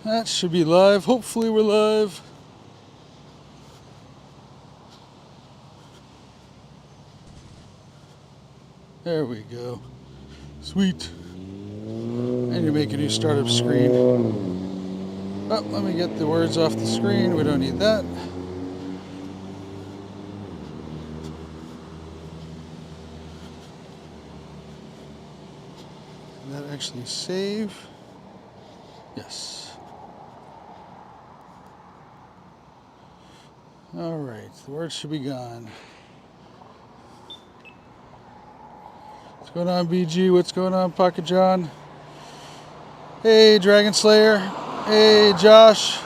That should be live. Hopefully we're live. There we go. Sweet. And you're making a new startup screen. Oh, let me get the words off the screen. We don't need that. Did that actually save? Yes. All right, the words should be gone. What's going on, BG? What's going on, Pocket John? Hey, Dragon Slayer. Hey, Josh.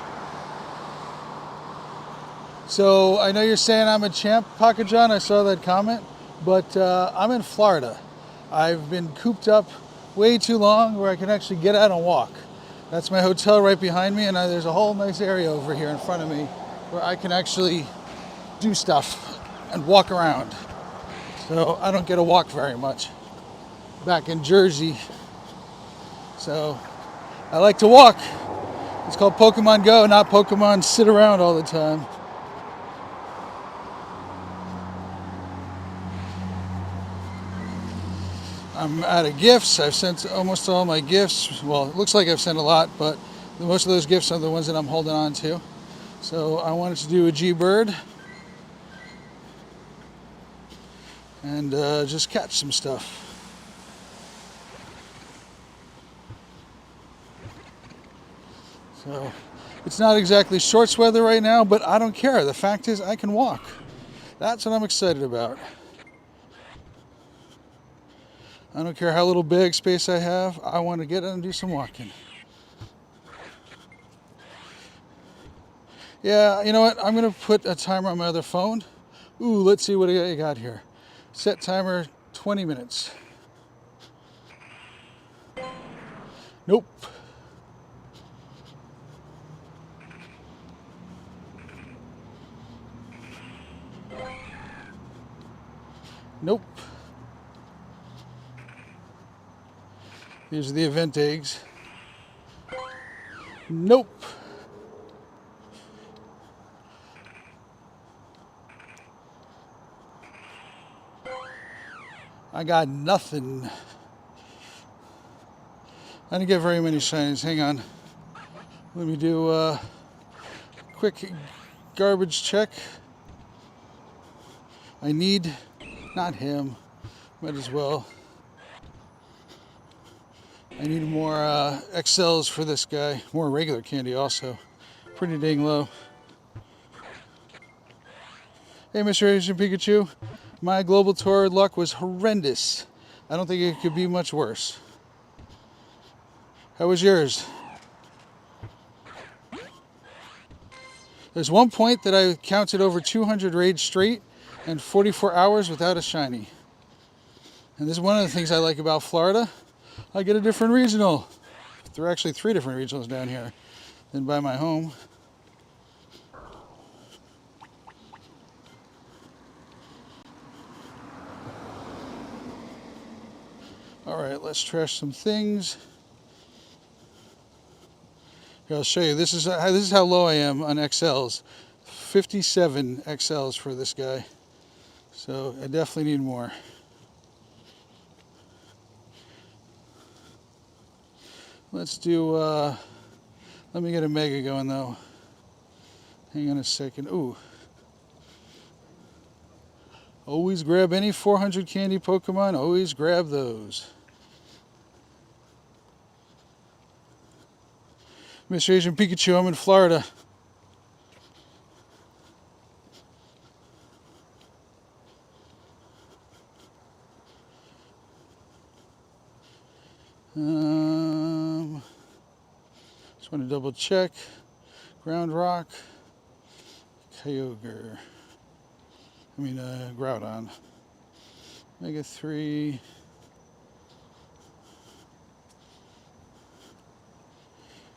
So I know you're saying I'm a champ, Pocket John. I saw that comment, but I'm in Florida. I've been cooped up way too long where I can actually get out and walk. That's my hotel right behind me, and there's a whole nice area over here in front of me where I can actually do stuff and walk around. So I don't get to walk very much back in Jersey. So I like to walk. It's called Pokemon Go, not Pokemon sit around all the time. I'm out of gifts. I've sent almost all my gifts. Well, it looks like I've sent a lot, but most of those gifts are the ones that I'm holding on to. So I wanted to do a G-Bird and just catch some stuff. So it's not exactly shorts weather right now, but I don't care. The fact is I can walk. That's what I'm excited about. I don't care how little bag space I have. I want to get out and do some walking. Yeah, you know what? I'm going to put a timer on my other phone. Ooh, let's see what I got here. Set timer 20 minutes. Nope. Nope. These are the event eggs. Nope. I got nothing. I didn't get very many shinies. Hang on. Let me do a quick garbage check. I need, not him, might as well. I need more XLs for this guy. More regular candy also. Pretty dang low. Hey, Mr. Asian Pikachu. My global tour luck was horrendous. I don't think it could be much worse. How was yours? There's one point that I counted over 200 raids straight and 44 hours without a shiny. And this is one of the things I like about Florida. I get a different regional. There are actually 3 different regionals down here than by my home. All right, let's trash some things. Here, I'll show you. This is how low I am on XLs. 57 XLs for this guy. So I definitely need more. Let's do, let me get a mega going though. Hang on a second. Ooh. Always grab any 400 candy Pokemon. Always grab those. Mr. Asian Pikachu, I'm in Florida. Just want to double check. Ground Rock, Kyogre. Groudon. Mega 3.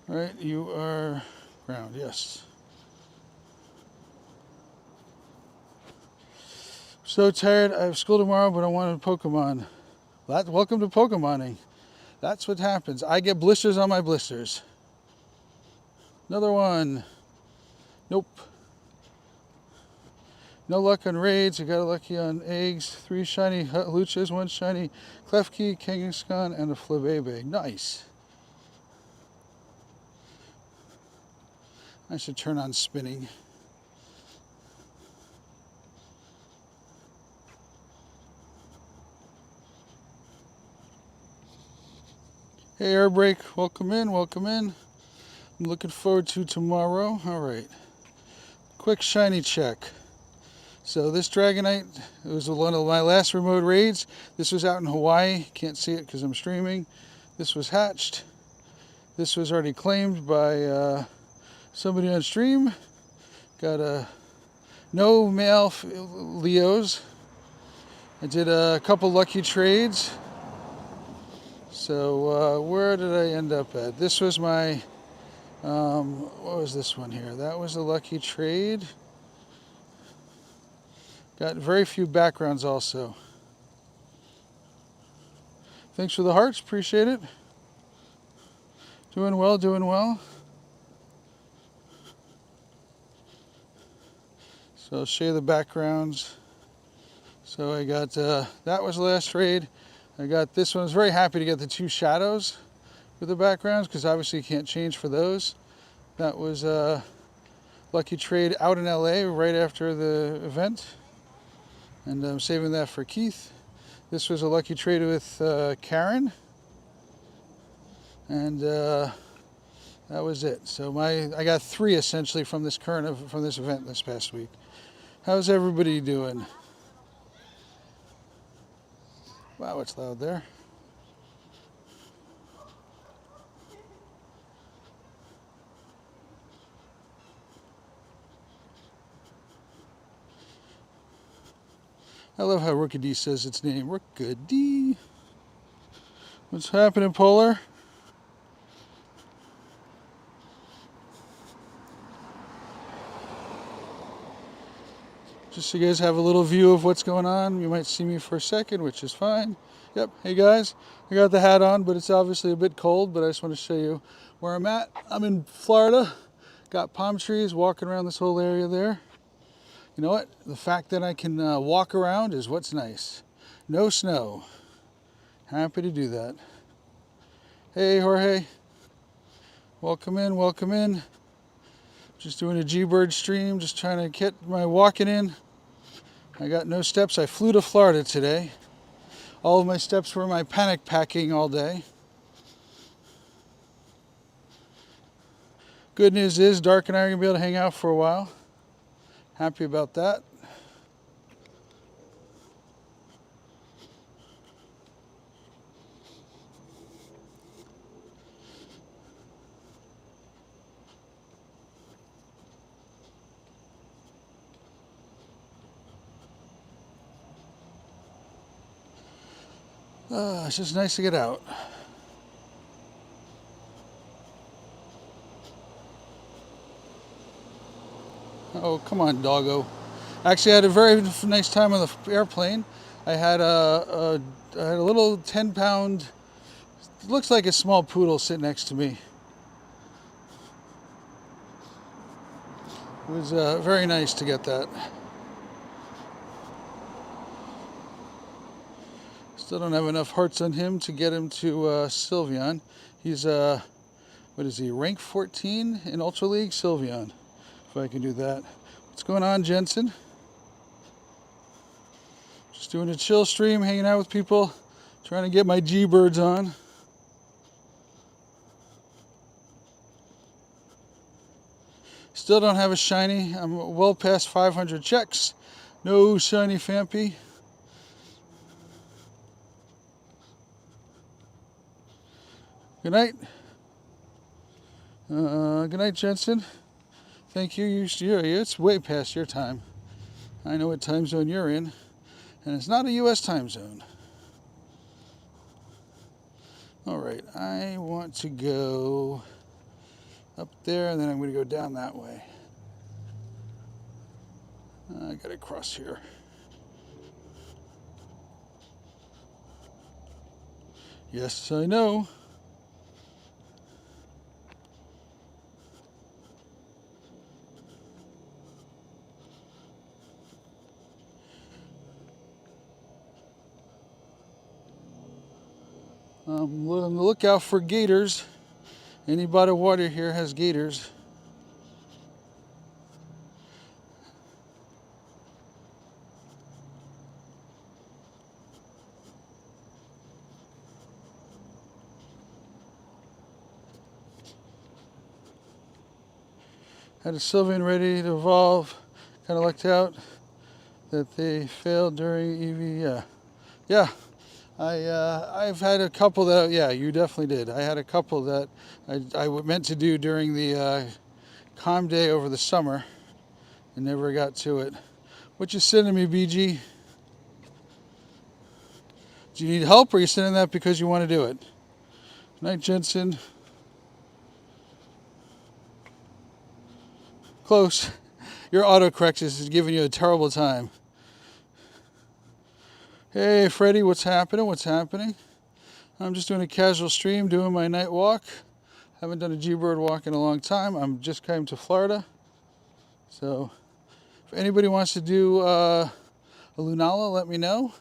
Right, you are ground, yes. So tired, I have school tomorrow, but I wanted Pokemon. Welcome to Pokemoning. That's what happens. I get blisters on my blisters. Another one. Nope. No luck on raids. I got lucky on eggs. 3 shiny Luchas, 1 shiny Klefki, Kangaskhan, and a Flabébé. Nice. I should turn on spinning. Hey, Airbreak, welcome in, welcome in. I'm looking forward to tomorrow. All right, quick shiny check. So this Dragonite, it was one of my last remote raids. This was out in Hawaii. Can't see it because I'm streaming. This was hatched. This was already claimed by somebody on stream. Got no male Leos. I did a couple lucky trades. So where did I end up at? This was my, what was this one here? That was a lucky trade. Got very few backgrounds also. Thanks for the hearts, appreciate it. Doing well, doing well. So I'll show you the backgrounds. So I got, that was the last trade. I got this one. I was very happy to get the 2 shadows with the backgrounds because obviously you can't change for those. That was a lucky trade out in LA right after the event. And I'm saving that for Keith. This was a lucky trade with Karen. And that was it. So I got 3 essentially from this event this past week. How's everybody doing? Wow, it's loud there. I love how Rookady says its name. Rookady. What's happening, Polar? Just so you guys have a little view of what's going on. You might see me for a second, which is fine. Yep, hey guys. I got the hat on, but it's obviously a bit cold, but I just want to show you where I'm at. I'm in Florida. Got palm trees walking around this whole area there. You know what? The fact that I can walk around is what's nice. No snow. Happy to do that. Hey, Jorge. Welcome in, welcome in. Just doing a G-Bird stream, just trying to get my walking in. I got no steps. I flew to Florida today. All of my steps were my panic packing all day. Good news is Dark and I are going to be able to hang out for a while. Happy about that. It's just nice to get out. Oh, come on, doggo. Actually, I had a very nice time on the airplane. I had a little 10-pound, looks like a small poodle sitting next to me. It was very nice to get that. Still don't have enough hearts on him to get him to Sylveon. He's, what is he, rank 14 in Ultra League? Sylveon, if I can do that. What's going on, Jensen? Just doing a chill stream, hanging out with people, trying to get my G-Birds on. Still don't have a shiny. I'm well past 500 checks. No shiny Fampy. Good night. Good night, Jensen. Thank you. It's way past your time. I know what time zone you're in, and it's not a U.S. time zone. All right, I want to go up there, and then I'm going to go down that way. I got to cross here. Yes, I know. On the lookout for gators. Any body of water here has gators. Had a Sylveon ready to evolve. Kind of lucked out that they failed during EV. Yeah. I've had a couple that, yeah, you definitely did. I had a couple that I meant to do during the calm day over the summer and never got to it. What you sending me, BG? Do you need help, or are you sending that because you want to do it? Night, Jensen. Close. Your autocorrect is giving you a terrible time. Hey, Freddie, what's happening? What's happening? I'm just doing a casual stream, doing my night walk. Haven't done a G-Bird walk in a long time. I'm just came to Florida. So if anybody wants to do a Lunala, let me know.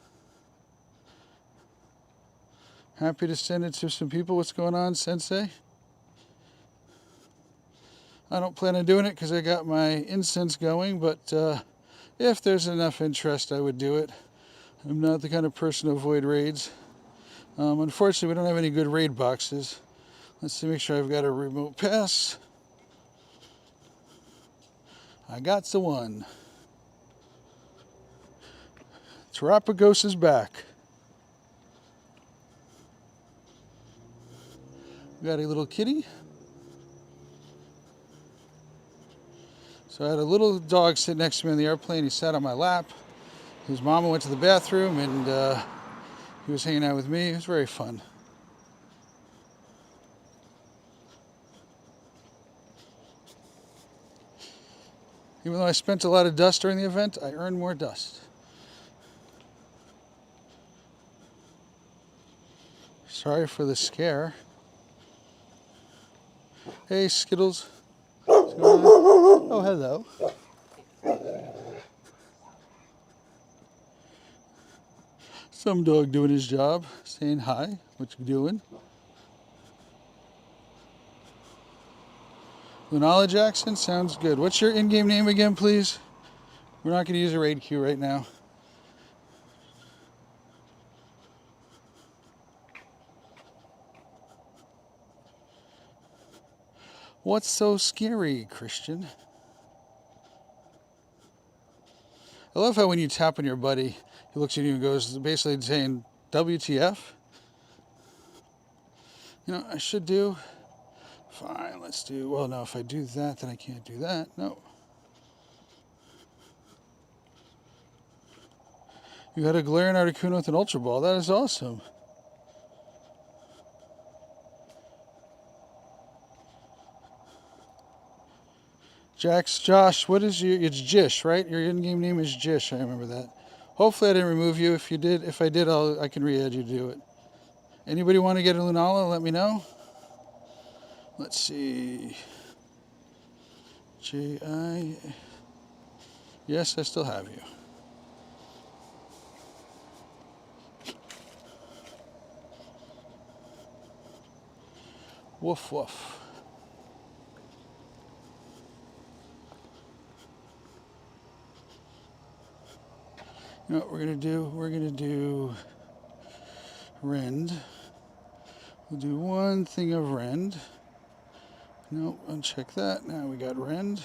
Happy to send it to some people. What's going on, Sensei? I don't plan on doing it because I got my incense going, but if there's enough interest, I would do it. I'm not the kind of person to avoid raids. Unfortunately, we don't have any good raid boxes. Let's see, make sure I've got a remote pass. I got the one. Terapagos is back. We got a little kitty. So I had a little dog sit next to me on the airplane. He sat on my lap. His mama went to the bathroom, and he was hanging out with me. It was very fun. Even though I spent a lot of dust during the event, I earned more dust. Sorry for the scare. Hey, Skittles. What's going on? Oh, hello. Some dog doing his job, saying hi. What you doing? Lunala Jackson, sounds good. What's your in-game name again, please? We're not going to use a raid queue right now. What's so scary, Christian? I love how when you tap on your buddy, he looks at you and goes, basically saying, WTF? You know, I should do... Fine, let's do... Well, no, if I do that, then I can't do that. No. You had a Galarian Articuno with an Ultra Ball. That is awesome. Josh, what is your... It's Jish, right? Your in-game name is Jish. I remember that. Hopefully I didn't remove you. If I did, I can re-add you to do it. Anybody want to get a Lunala? Let me know. Let's see. J.I. Yes, I still have you. Woof, woof. You know what we're going to do? We're going to do Rend. We'll do one thing of Rend. Nope, uncheck that. Now we got Rend.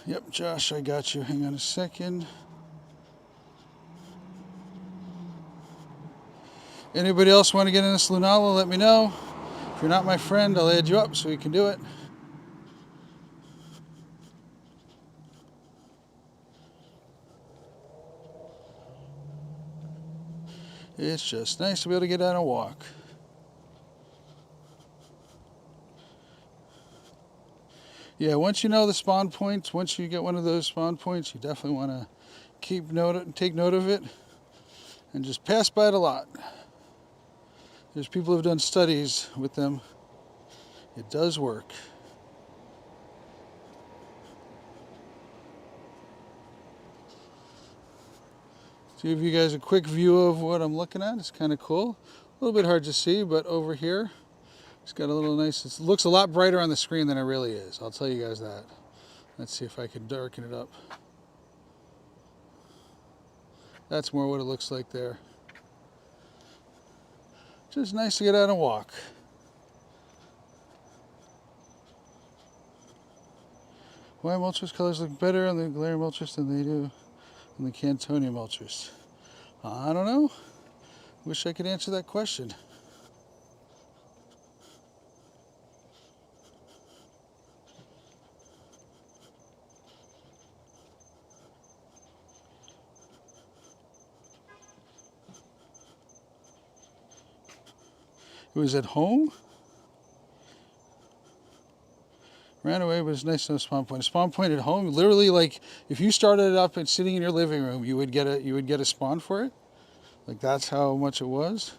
Yep, Josh, I got you. Hang on a second. Anybody else want to get in this Lunala, let me know. If you're not my friend, I'll add you up so we can do it. It's just nice to be able to get out and walk. Yeah, once you know the spawn points, once you get one of those spawn points, you definitely want to take note of it and just pass by it a lot. There's people who've done studies with them. It does work. Give you guys a quick view of what I'm looking at. It's kind of cool. A little bit hard to see, but over here, it's got a little nice, it looks a lot brighter on the screen than it really is. I'll tell you guys that. Let's see if I can darken it up. That's more what it looks like there. Just nice to get out and walk. Why Moltres colors look better on the Galarian Moltres than they do on the Cantonia Moltres? I don't know. Wish I could answer that question. It was at home. Ran away, but it's nice to know spawn point. A spawn point at home, literally, like if you started it up and sitting in your living room, you would get a spawn for it. Like that's how much it was.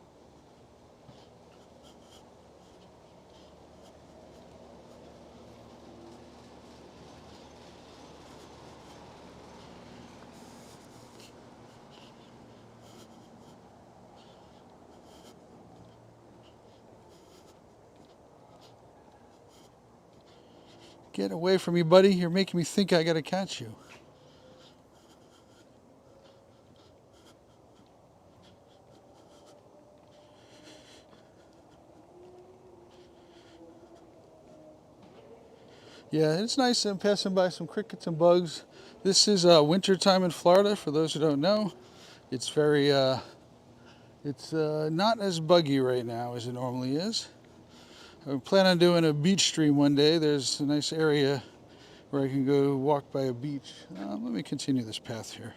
Get away from me, buddy. You're making me think I gotta catch you. Yeah, it's nice. I'm passing by some crickets and bugs. This is winter time in Florida, for those who don't know. It's very, it's not as buggy right now as it normally is. I plan on doing a beach stream one day. There's a nice area where I can go walk by a beach. Let me continue this path here.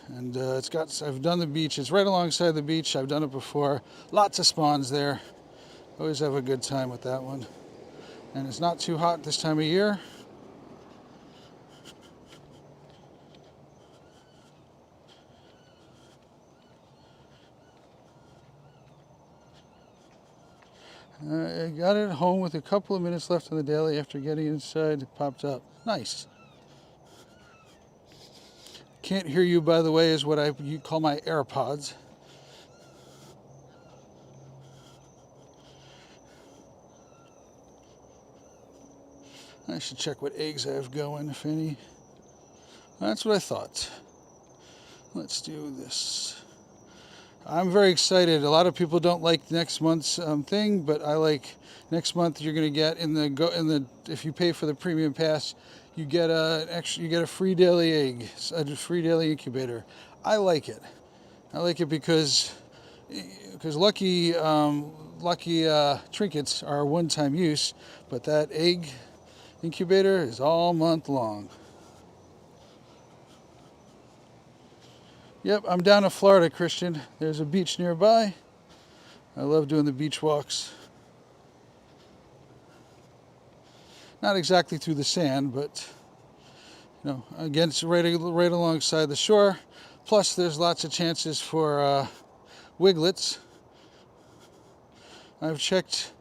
And I've done the beach. It's right alongside the beach. I've done it before. Lots of spawns there. Always have a good time with that one. And it's not too hot this time of year. I got it at home with a couple of minutes left on the daily. After getting inside, it popped up. Nice. Can't hear you, by the way, is what you call my AirPods. I should check what eggs I have going, if any. That's what I thought. Let's do this. I'm very excited. A lot of people don't like next month's thing, but I like next month. You're going to get if you pay for the premium pass, you get a free daily egg, a free daily incubator. I like it. I like it because lucky trinkets are one-time use, but that egg incubator is all month long. Yep, I'm down in Florida, Christian. There's a beach nearby. I love doing the beach walks. Not exactly through the sand, but again, it's right alongside the shore. Plus, there's lots of chances for wiglets. I've checked.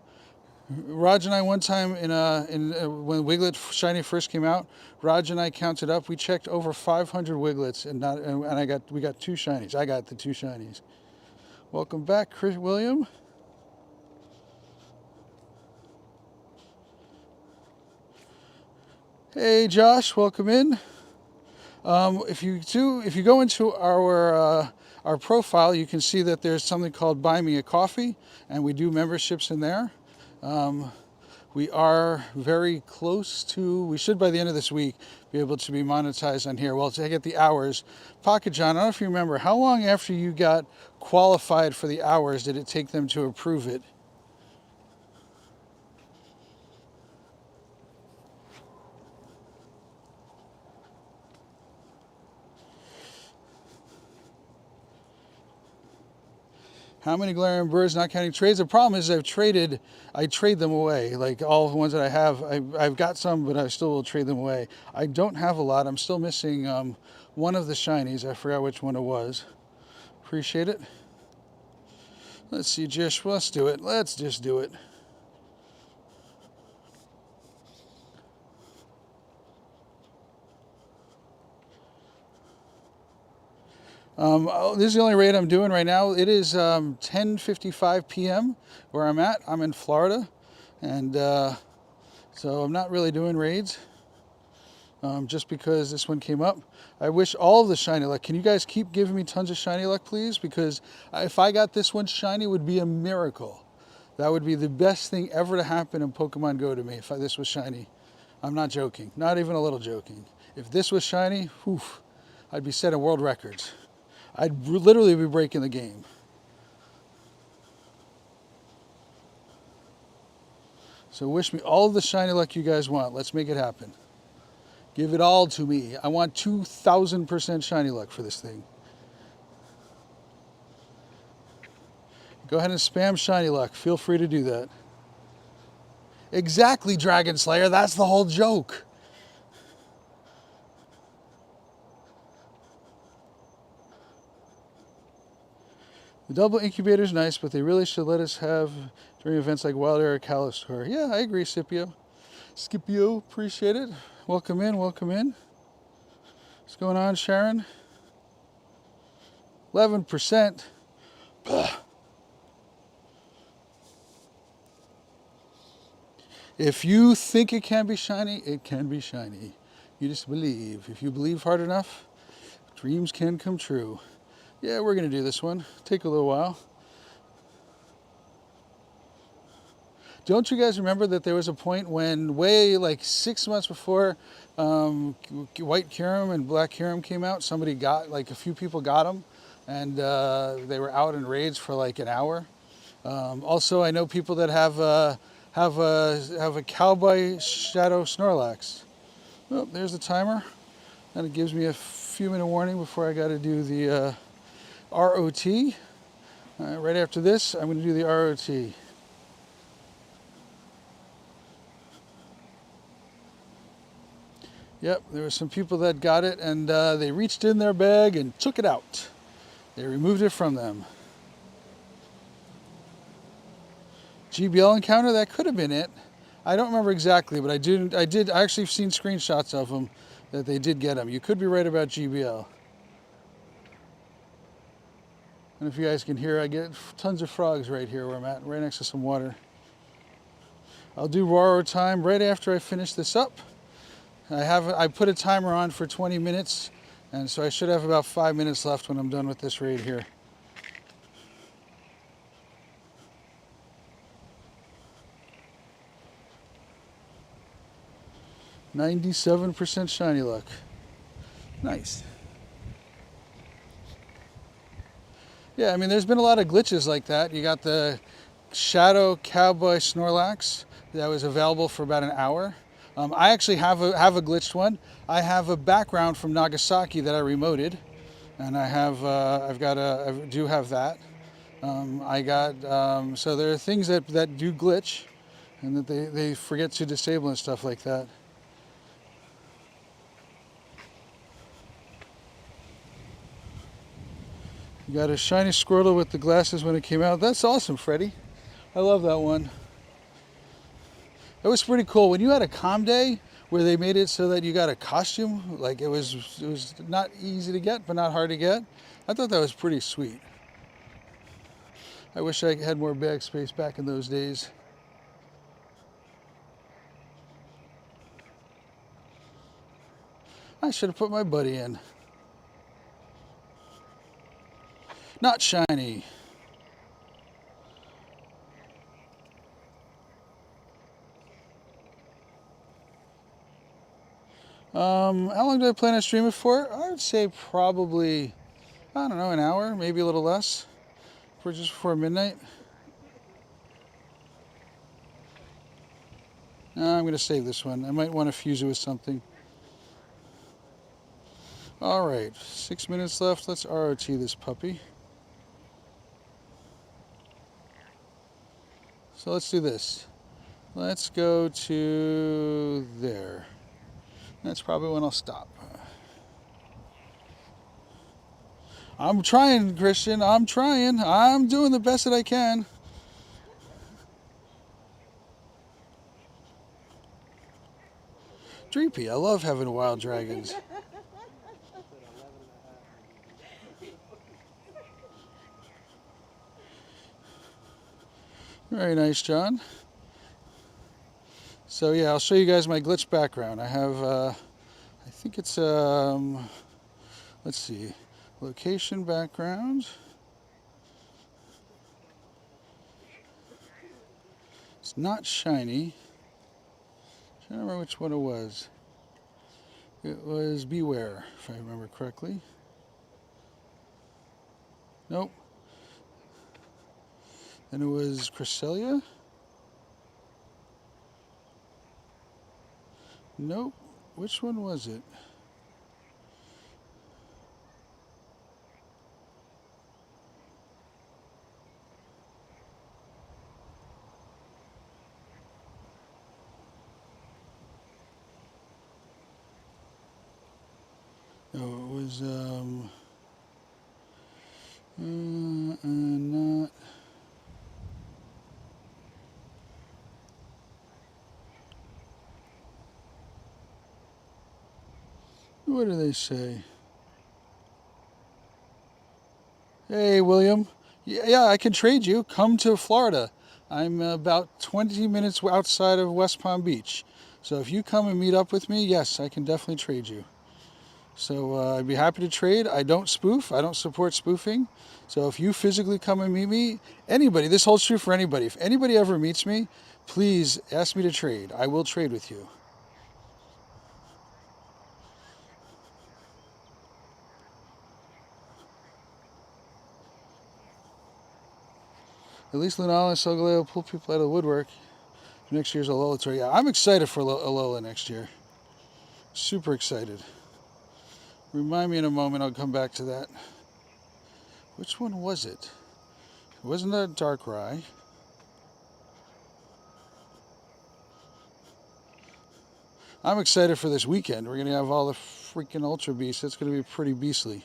Raj and I one time when Wiglet Shiny first came out, Raj and I counted up. We checked over 500 Wiglets, and we got 2 shinies. I got the 2 shinies. Welcome back, William. Hey, Josh, welcome in. If you go into our profile, you can see that there's something called Buy Me a Coffee, and we do memberships in there. We are very close to, we should by the end of this week be able to be monetized on here. Well, to get the hours. Pocket John, I don't know if you remember, how long after you got qualified for the hours did it take them to approve it? How many Galarian birds, not counting trades? The problem is I trade them away. Like all the ones that I have, I've got some, but I still will trade them away. I don't have a lot. I'm still missing one of the shinies. I forgot which one it was. Appreciate it. Let's see, Jish, let's do it. Let's just do it. This is the only raid I'm doing right now. It is 10:55 p.m. where I'm at. I'm in Florida, and so I'm not really doing raids just because this one came up. I wish all of the shiny luck. Can you guys keep giving me tons of shiny luck, please? Because if I got this one shiny, it would be a miracle. That would be the best thing ever to happen in Pokemon Go to me if this was shiny. I'm not joking. Not even a little joking. If this was shiny, whew, I'd be setting world records. I'd literally be breaking the game. So wish me all the shiny luck you guys want. Let's make it happen. Give it all to me. I want 2,000% shiny luck for this thing. Go ahead and spam shiny luck. Feel free to do that. Exactly, Dragon Slayer. That's the whole joke. The double incubator is nice, but they really should let us have during events like Wild Air or Calistor. Yeah, I agree, Scipio. Scipio, appreciate it. Welcome in, welcome in. What's going on, Sharon? 11%. Ugh. If you think it can be shiny, it can be shiny. You just believe. If you believe hard enough, dreams can come true. Yeah, we're going to do this one. Take a little while. Don't you guys remember that there was a point when way like 6 months before White Kyurem and Black Kyurem came out, somebody got, like a few people got them, and they were out in raids for like an hour. Also, I know people that have a Cowboy Shadow Snorlax. Oh, there's the timer. And it gives me a few minute warning before I got to do the ROT. Right after this, I'm going to do the ROT. Yep, there were some people that got it, and they reached in their bag and took it out. They removed it from them. GBL encounter, that could have been it. I don't remember exactly, but I actually seen screenshots of them that they did get them. You could be right about GBL. And if you guys can hear, I get tons of frogs right here where I'm at, right next to some water. I'll do Roro time right after I finish this up. I put a timer on for 20 minutes, and so I should have about 5 minutes left when I'm done with this raid here. %, shiny luck. Nice. Yeah, I mean, there's been a lot of glitches like that. You got the Shadow Cowboy Snorlax that was available for about an hour. I actually have a glitched one. I have a background from Nagasaki that I remoted, and I do have that. So there are things that do glitch, and that they forget to disable and stuff like that. You got a shiny Squirtle with the glasses when it came out. That's awesome, Freddy. I love that one. It was pretty cool. When you had a comm day where they made it so that you got a costume, like it was not easy to get, but not hard to get. I thought that was pretty sweet. I wish I had more bag space back in those days. I should have put my buddy in. Not shiny. How long do I plan on streaming for? I would say probably, I don't know, an hour, maybe a little less, for just before midnight. I'm going to save this one. I might want to fuse it with something. All right, 6 minutes left. Let's ROT this puppy. So let's do this. Let's go to there. That's probably when I'll stop. I'm trying, Christian. I'm trying. I'm doing the best that I can. Dreepy, I love having wild dragons. Very nice, John. So yeah, I'll show you guys my glitch background. I have, I think it's, let's see, location background. It's not shiny. I don't remember which one it was. It was Beware, if I remember correctly. Nope. Then it was Cresselia. Nope. Which one was it? No, it was not. What do they say? Hey, William. Yeah, I can trade you. Come to Florida. I'm about 20 minutes outside of West Palm Beach. So if you come and meet up with me, yes, I can definitely trade you. So I'd be happy to trade. I don't spoof. I don't support spoofing. So if you physically come and meet me, anybody, this holds true for anybody. If anybody ever meets me, please ask me to trade. I will trade with you. At least Lunala and Solgaleo will pull people out of the woodwork. Next year's Alola tour. Yeah, I'm excited for Alola next year. Super excited. Remind me in a moment, I'll come back to that. Which one was it? It wasn't a Darkrai. I'm excited for this weekend. We're going to have all the freaking Ultra Beasts. It's going to be pretty beastly.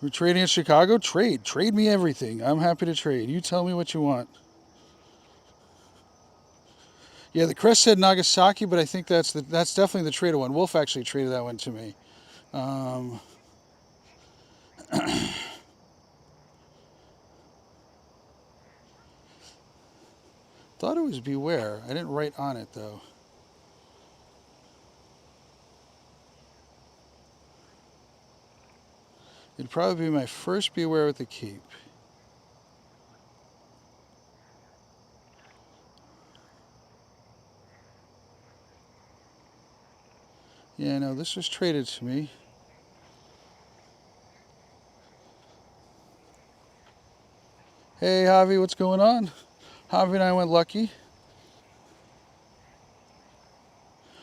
We're trading in Chicago? Trade. Trade me everything. I'm happy to trade. You tell me what you want. Yeah, the crest said Nagasaki, but I think that's definitely the traded one. Wolf actually traded that one to me. Thought it was Beware. I didn't write on it, though. It'd probably be my first Beware with the cape. Yeah, no, this was traded to me. Hey, Javi, what's going on? Javi and I went lucky.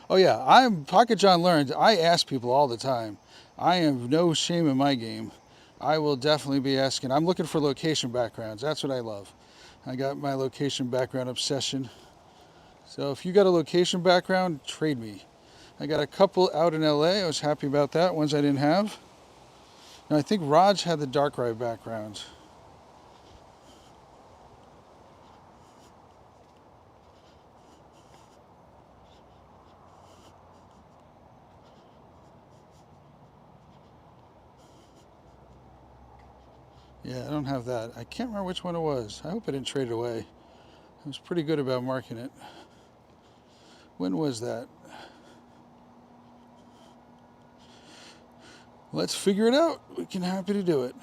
Oh yeah, Pocket John learned. I ask people all the time. I have no shame in my game. I will definitely be asking. I'm looking for location backgrounds. That's what I love. I got my location background obsession. So if you got a location background, trade me. I got a couple out in LA. I was happy about that. Ones I didn't have. Now I think Raj had the Darkrai background. Yeah, I don't have that. I can't remember which one it was. I hope I didn't trade it away. I was pretty good about marking it. When was that? Let's figure it out. We can happy to do it.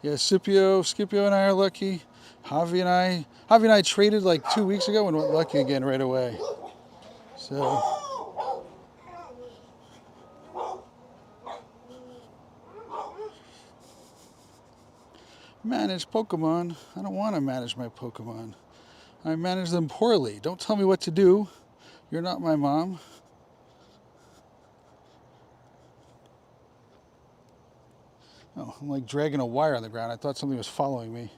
Yeah, Scipio and I are lucky. Javi and I traded like 2 weeks ago and went lucky again right away. So manage Pokemon. I don't want to manage my Pokemon. I manage them poorly. Don't tell me what to do. You're not my mom. Oh, I'm like dragging a wire on the ground. I thought something was following me.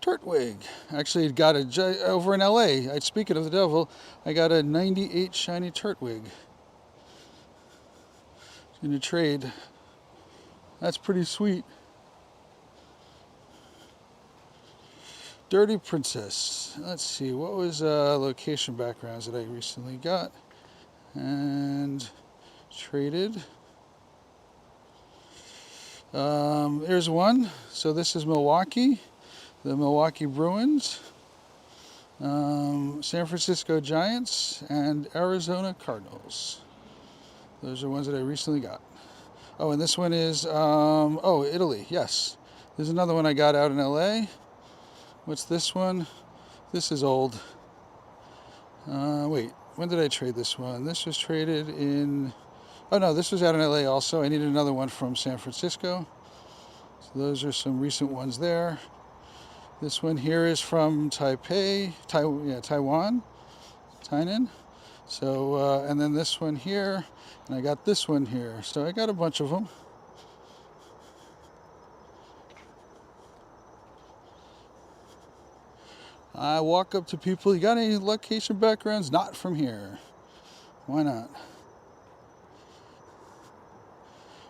Turtwig. Actually, got over in LA. Speaking of the devil, I got a 98 shiny Turtwig. In a trade. That's pretty sweet. Dirty Princess. Let's see, what was location backgrounds that I recently got and traded. There's one. So this is Milwaukee, the Milwaukee Bruins, San Francisco Giants, and Arizona Cardinals. Those are ones that I recently got. Oh, and this one is, Italy, yes. There's another one I got out in LA. What's this one? This is old. Wait, when did I trade this one? This was traded in, oh no, this was out in LA also. I needed another one from San Francisco. So those are some recent ones there. This one here is from Taiwan, Tainan. So, and then this one here, and I got this one here. So I got a bunch of them. I walk up to people, you got any location backgrounds? Not from here. Why not?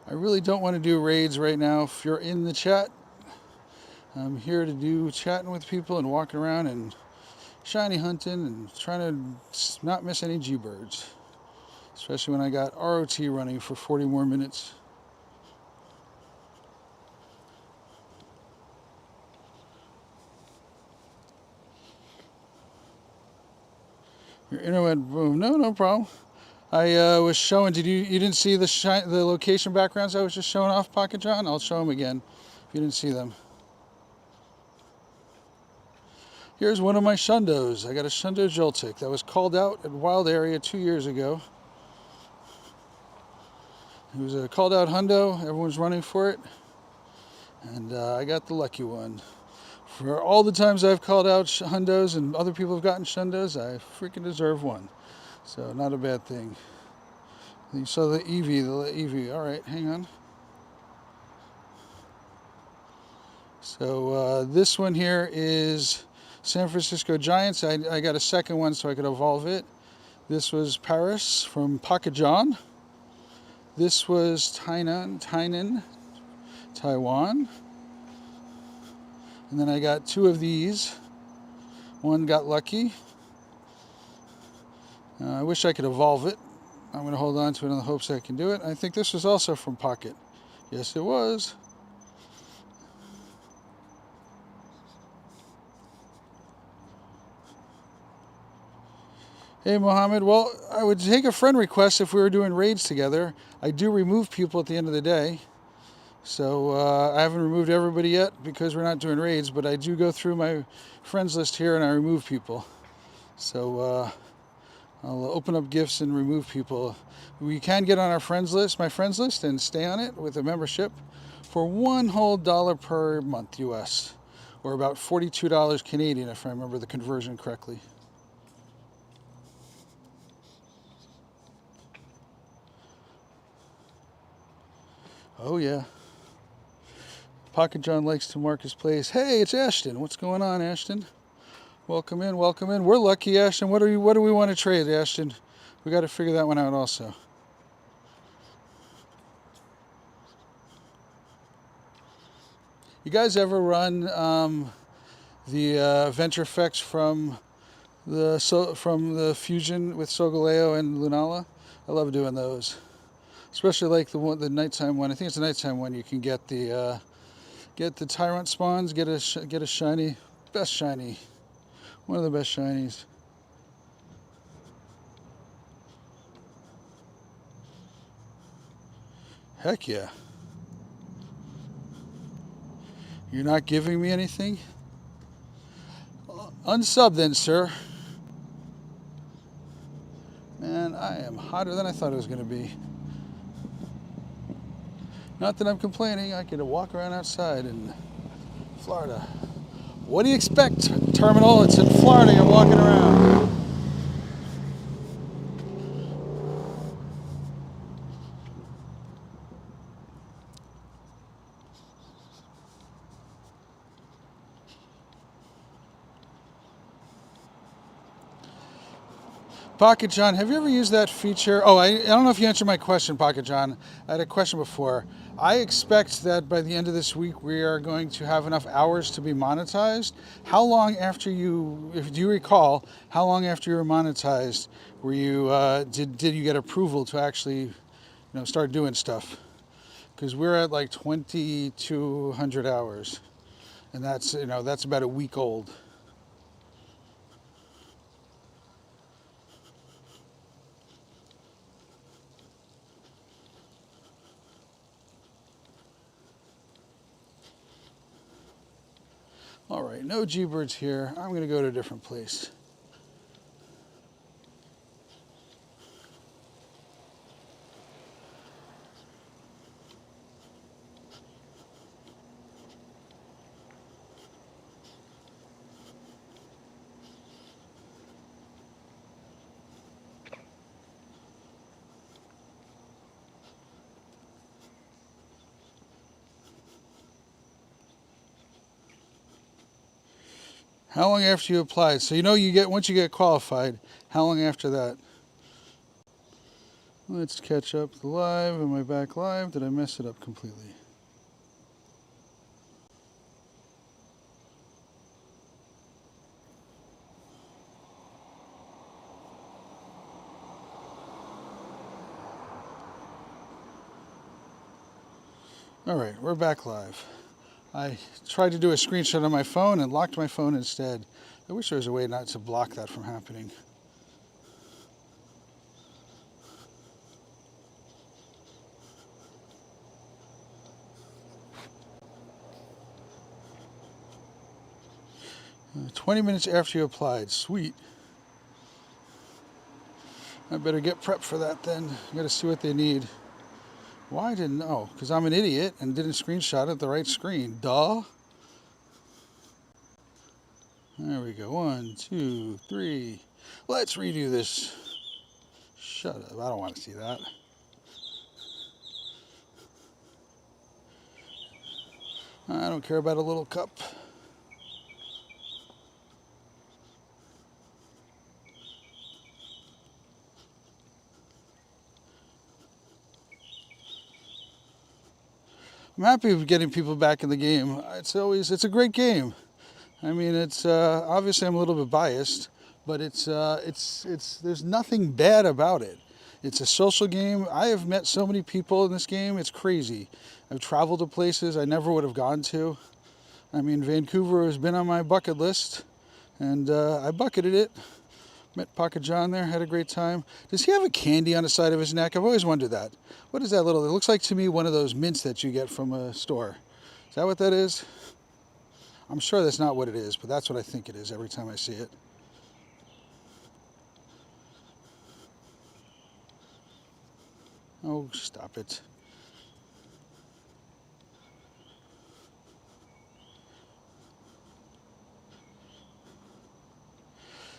I really don't want to do raids right now. If you're in the chat, I'm here to do chatting with people and walking around and shiny hunting and trying to not miss any G-birds. Especially when I got ROT running for 40 more minutes. Your internet boom. No problem. I was showing. You didn't see the location backgrounds I was just showing off, Pocket John? I'll show them again if you didn't see them. Here's one of my shundos. I got a shundo Joltik that was called out at Wild Area 2 years ago. It was a called out hundo. Everyone's running for it, and I got the lucky one. For all the times I've called out hundos and other people have gotten shundos, I freaking deserve one. So not a bad thing. You saw the Eevee. All right, hang on. So this one here is San Francisco Giants. I got a second one so I could evolve it. This was Paris from Pocket John. This was Tainan, Taiwan. And then I got two of these. One got lucky. I wish I could evolve it. I'm going to hold on to it in the hopes I can do it. I think this was also from Pocket. Yes, it was. Hey, Mohammed. Well, I would take a friend request if we were doing raids together. I do remove people at the end of the day. So I haven't removed everybody yet because we're not doing raids, but I do go through my friends list here and I remove people. So I'll open up gifts and remove people. We can get on our friends list, my friends list, and stay on it with a membership for $1 whole per month US, or about $42 Canadian if I remember the conversion correctly. Oh yeah. Pocket John likes to mark his place. Hey, it's Ashton. What's going on, Ashton? Welcome in, welcome in. We're lucky, Ashton. What do we want to trade, Ashton? We got to figure that one out also. You guys ever run the Venture Effects from the fusion with Solgaleo and Lunala? I love doing those, especially like the nighttime one. I think it's the nighttime one. You can get the Tyrant spawns, get a shiny, best shiny, one of the best shinies. Heck yeah. You're not giving me anything? Unsub then, sir. Man, I am hotter than I thought it was going to be. Not that I'm complaining. I could walk around outside in Florida. What do you expect, Terminal? It's in Florida. You're walking around. Pocket John, have you ever used that feature? Oh, I don't know if you answered my question, Pocket John. I had a question before. I expect that by the end of this week we are going to have enough hours to be monetized. How long after you, if do you recall, how long after you were monetized were you did you get approval to actually, start doing stuff? Because we're at like 2,200 hours, and that's about a week old. All right, no G-birds here. I'm going to go to a different place. How long after you applied? So you get once you get qualified, how long after that? Let's catch up the live. Am I back live? Did I mess it up completely? All right, we're back live. I tried to do a screenshot on my phone and locked my phone instead. I wish there was a way not to block that from happening. 20 minutes after you applied. Sweet. I better get prepped for that then. I gotta see what they need. Why didn't, oh, because I'm an idiot and didn't screenshot it the right screen. Duh. There we go. 1, 2, 3. Let's redo this. Shut up. I don't want to see that. I don't care about a little cup. I'm happy with getting people back in the game. It's a great game. I mean, it's obviously I'm a little bit biased, but there's nothing bad about it. It's a social game. I have met so many people in this game. It's crazy. I've traveled to places I never would have gone to. I mean, Vancouver has been on my bucket list, and I bucketed it. Met Pocket John there, had a great time. Does he have a candy on the side of his neck? I've always wondered that. What is that little, it looks like to me one of those mints that you get from a store. Is that what that is? I'm sure that's not what it is, but that's what I think it is every time I see it. Oh, stop it.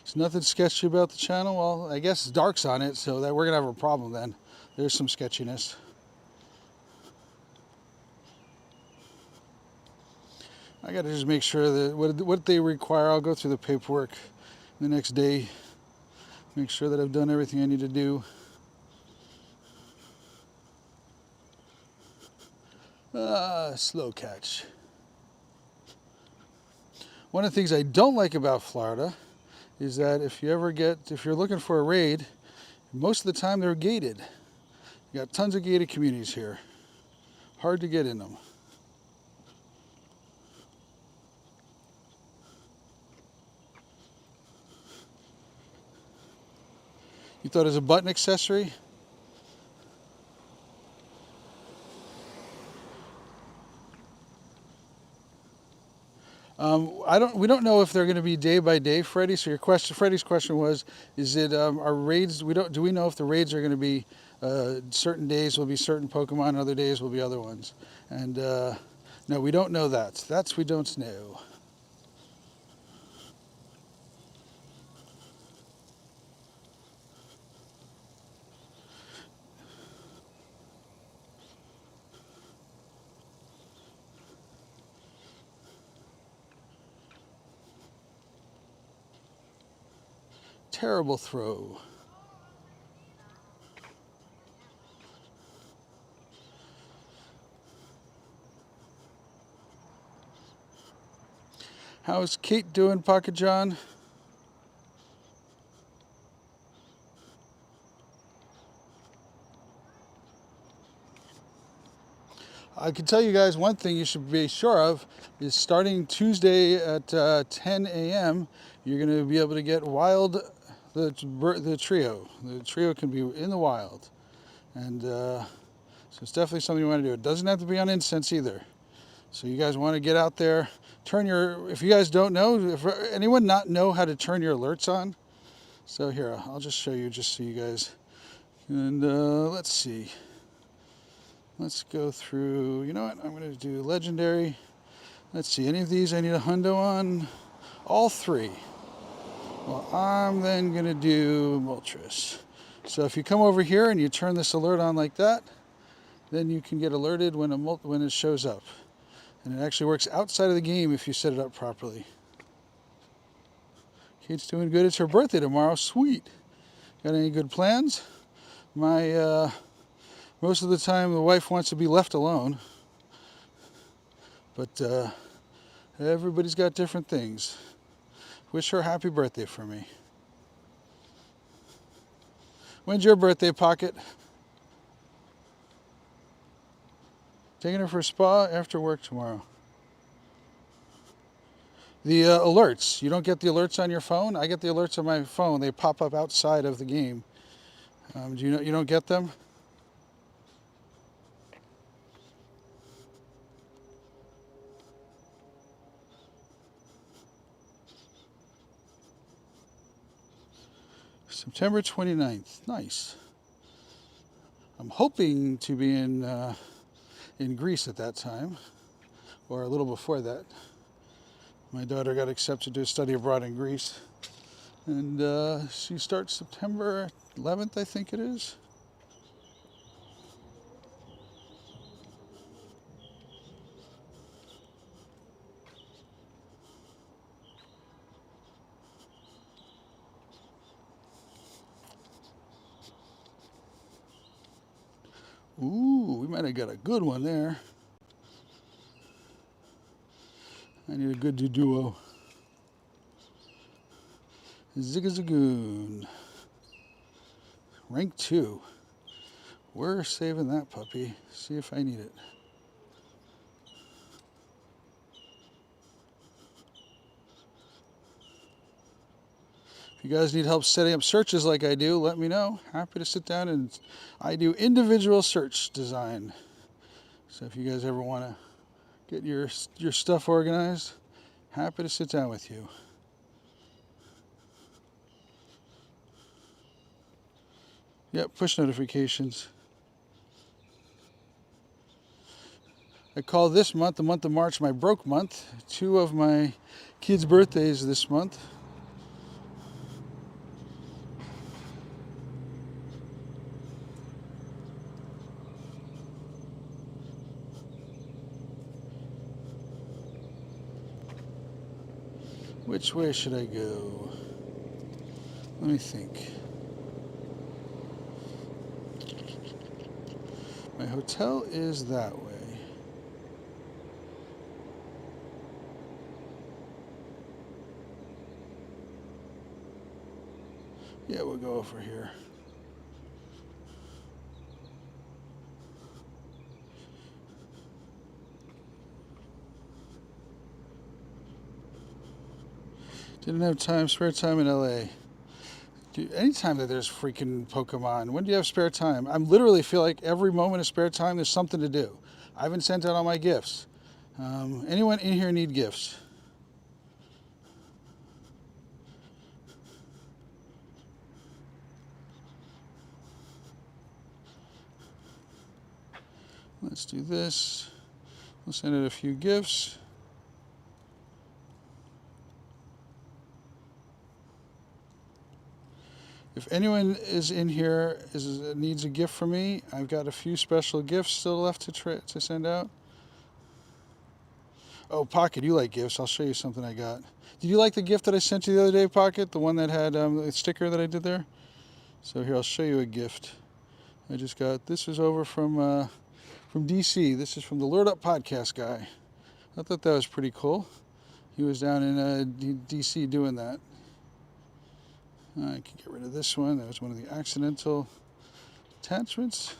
There's nothing sketchy about the channel. Well, I guess Dark's on it, so that we're gonna have a problem then. There's some sketchiness. I gotta just make sure that what they require, I'll go through the paperwork the next day. Make sure that I've done everything I need to do. Slow catch. One of the things I don't like about Florida is that if you're looking for a raid, most of the time they're gated. You got tons of gated communities here. Hard to get in them. You thought it was a button accessory? We don't know if they're going to be day by day, Freddie. So Freddie's question was, is it our raids? Do we know if the raids are going to be certain days will be certain Pokemon, other days will be other ones? And no, we don't know that. We don't know. Terrible throw. How's Kate doing, Pocket John? I can tell you guys one thing you should be sure of is starting Tuesday at 10 a.m. you're going to be able to get wild, the trio. The trio can be in the wild. And so it's definitely something you want to do. It doesn't have to be on incense either. So you guys want to get out there, if you guys don't know, if anyone not know how to turn your alerts on? So here, I'll just show you just so you guys, and let's see. Let's go through, you know what, I'm going to do legendary. Let's see, any of these I need a hundo on? All three. Well, I'm then going to do Moltres. So if you come over here and you turn this alert on like that, then you can get alerted when it shows up. And it actually works outside of the game if you set it up properly. Kate's doing good. It's her birthday tomorrow. Sweet. Got any good plans? Most of the time the wife wants to be left alone. But everybody's got different things. Wish her happy birthday for me. When's your birthday, Pocket? Taking her for a spa after work tomorrow. The alerts. You don't get the alerts on your phone? I get the alerts on my phone. They pop up outside of the game. Do you know you don't get them? September 29th. Nice. I'm hoping to be in Greece at that time, or a little before that. My daughter got accepted to study abroad in Greece, and she starts September 11th, I think it is. Ooh, we might have got a good one there. I need a good duo. Zigzagoon. Rank 2. We're saving that puppy. See if I need it. If you guys need help setting up searches like I do, let me know. Happy to sit down, and I do individual search design. So if you guys ever want to get your stuff organized, happy to sit down with you. Yep, push notifications. I call this month, the month of March, my broke month. 2 of my kids' birthdays this month. Which way should I go? Let me think. My hotel is that way. Yeah, we'll go over here. Didn't have time, spare time in LA. Dude, anytime that there's freaking Pokemon, when do you have spare time? I literally feel like every moment of spare time there's something to do. I haven't sent out all my gifts. Anyone in here need gifts? Let's do this. We'll send out a few gifts. If anyone is in here needs a gift from me, I've got a few special gifts still left to send out. Oh, Pocket, you like gifts. I'll show you something I got. Did you like the gift that I sent you the other day, Pocket? The one that had the sticker that I did there? So here, I'll show you a gift. I just got, this is over from DC. This is from the Lured Up Podcast guy. I thought that was pretty cool. He was down in DC doing that. I can get rid of this one. That was one of the accidental attachments.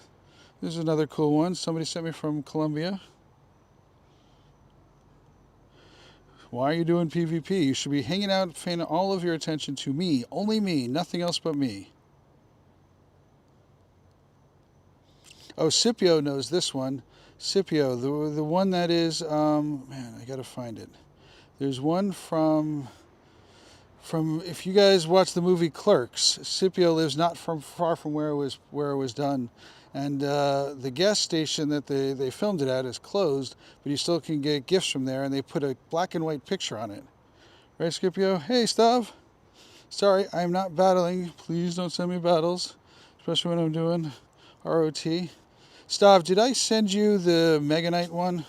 This is another cool one. Somebody sent me from Colombia. Why are you doing PvP? You should be hanging out, paying all of your attention to me. Only me. Nothing else but me. Oh, Scipio knows this one. Scipio, the one that is, man, I gotta find it. There's one from if you guys watch the movie Clerks, Scipio lives not far from where it was done. And the gas station that they filmed it at is closed, but you still can get gifts from there, and they put a black and white picture on it. Right, Scipio? Hey, Stav. Sorry, I'm not battling. Please don't send me battles, especially when I'm doing ROT. Stav, did I send you the Mega Knight one?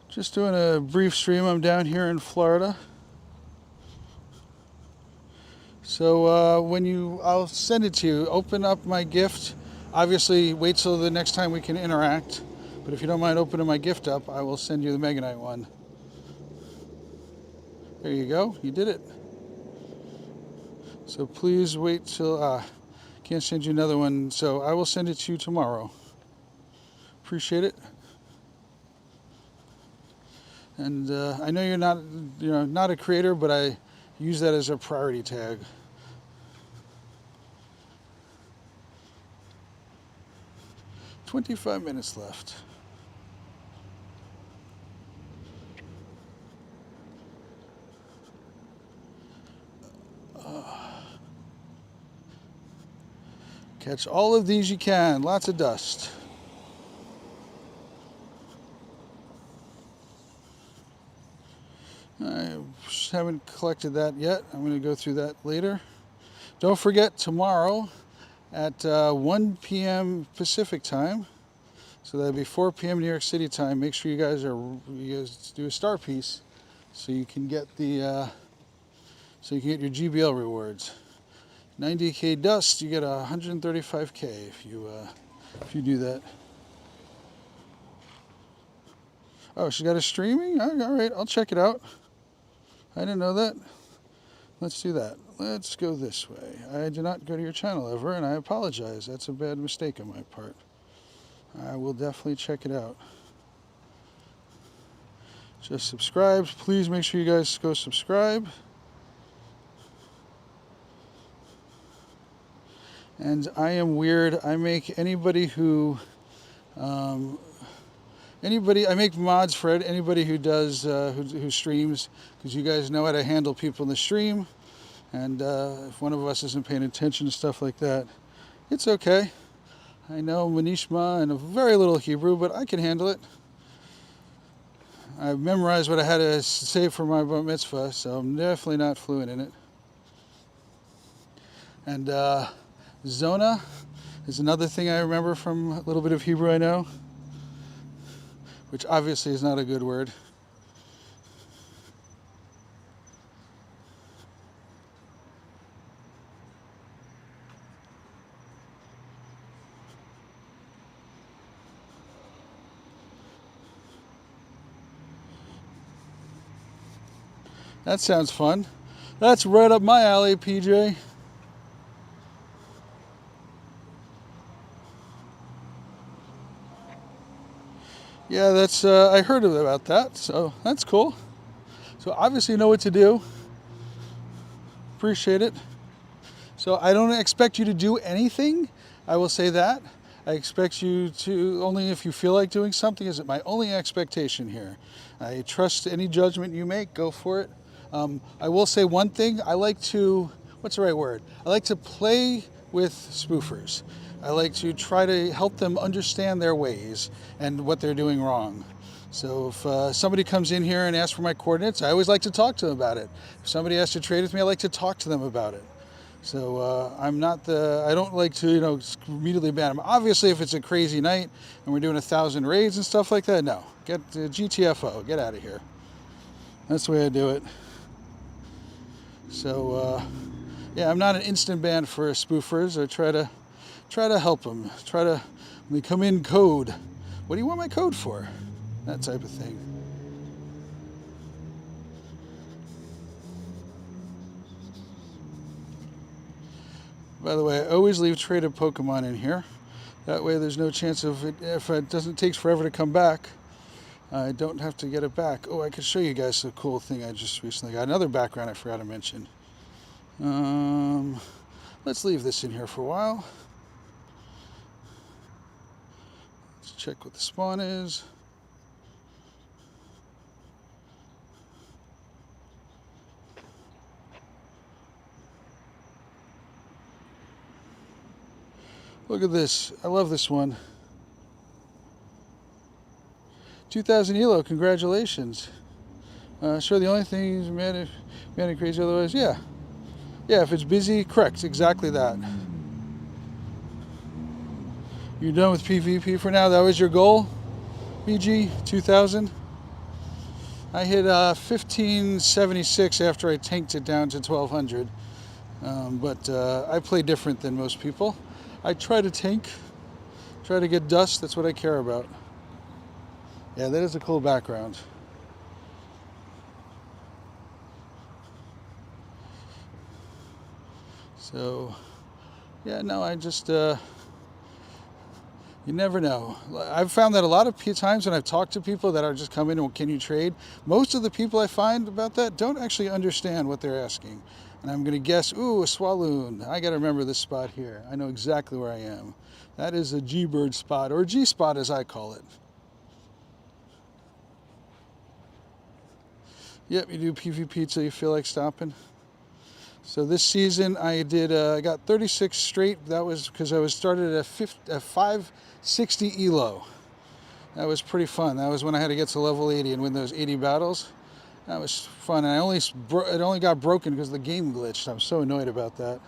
Just doing a brief stream. I'm down here in Florida. So I'll send it to you. Open up my gift. Obviously, wait till the next time we can interact. But if you don't mind opening my gift up, I will send you the Mega Knight one. There you go. You did it. So please wait till... can't send you another one. So I will send it to you tomorrow. Appreciate it. And I know you're not a creator, but I use that as a priority tag. "25 minutes left." Catch all of these you can. Lots of dust. I haven't collected that yet. I'm going to go through that later. Don't forget, tomorrow at 1 p.m. Pacific time, so that'll be 4 p.m. New York City time. Make sure you guys do a star piece so you can get your GBL rewards. 90k dust, you get 135k if you do that. Oh, she got a streaming? All right, I'll check it out. I didn't know that. Let's do that. Let's go this way. I did not go to your channel ever, and I apologize. That's a bad mistake on my part. I will definitely check it out. Just subscribe. Please make sure you guys go subscribe. And I am weird. I make anybody who... I make mods for anybody who does, who streams, because you guys know how to handle people in the stream, and if one of us isn't paying attention to stuff like that, it's okay. I know Manishma and a very little Hebrew, but I can handle it. I've memorized what I had to say for my bar mitzvah, so I'm definitely not fluent in it. And Zona is another thing I remember from a little bit of Hebrew I know, which obviously is not a good word. That sounds fun. That's right up my alley, PJ. Yeah, that's I heard about that, so that's cool. So obviously you know what to do. Appreciate it. So I don't expect you to do anything. I will say that. I expect you to, only if you feel like doing something, is my only expectation here. I trust any judgment you make, go for it. I will say one thing, I like to, what's the right word? I like to play with spoofers. I like to try to help them understand their ways and what they're doing wrong. So if somebody comes in here and asks for my coordinates, I always like to talk to them about it. If somebody has to trade with me, I like to talk to them about it. So I don't like to, immediately ban them. Obviously, if it's a crazy night and we're doing 1,000 raids and stuff like that, no. Get GTFO, get out of here. That's the way I do it. So, yeah, I'm not an instant ban for spoofers. I try to help them. When they come in code, what do you want my code for? That type of thing. By the way, I always leave traded Pokemon in here. That way there's no chance of it, if it takes forever to come back, I don't have to get it back. Oh, I could show you guys a cool thing I just recently got. Another background I forgot to mention. Let's leave this in here for a while. Let's check what the spawn is. Look at this. I love this one. 2,000 ELO. Congratulations. Sure, the only thing is mad and crazy otherwise. Yeah. Yeah, if it's busy, correct. Exactly that. You're done with PvP for now? That was your goal? BG 2000? I hit 1576 after I tanked it down to 1200. But I play different than most people. I try to tank, try to get dust. That's what I care about. Yeah, that is a cool background. So, yeah, no, I just, you never know. I've found that a lot of times when I've talked to people that are just coming and can you trade, most of the people I find about that don't actually understand what they're asking. And I'm going to guess, ooh, a Swaloon. I got to remember this spot here. I know exactly where I am. That is a G-Bird spot, or G-spot as I call it. Yep, you do PvP till you feel like stopping. So this season I got 36 straight. That was because I was started at 560 ELO. That was pretty fun. That was when I had to get to level 80 and win those 80 battles. That was fun, and it only got broken because the game glitched. I'm so annoyed about that.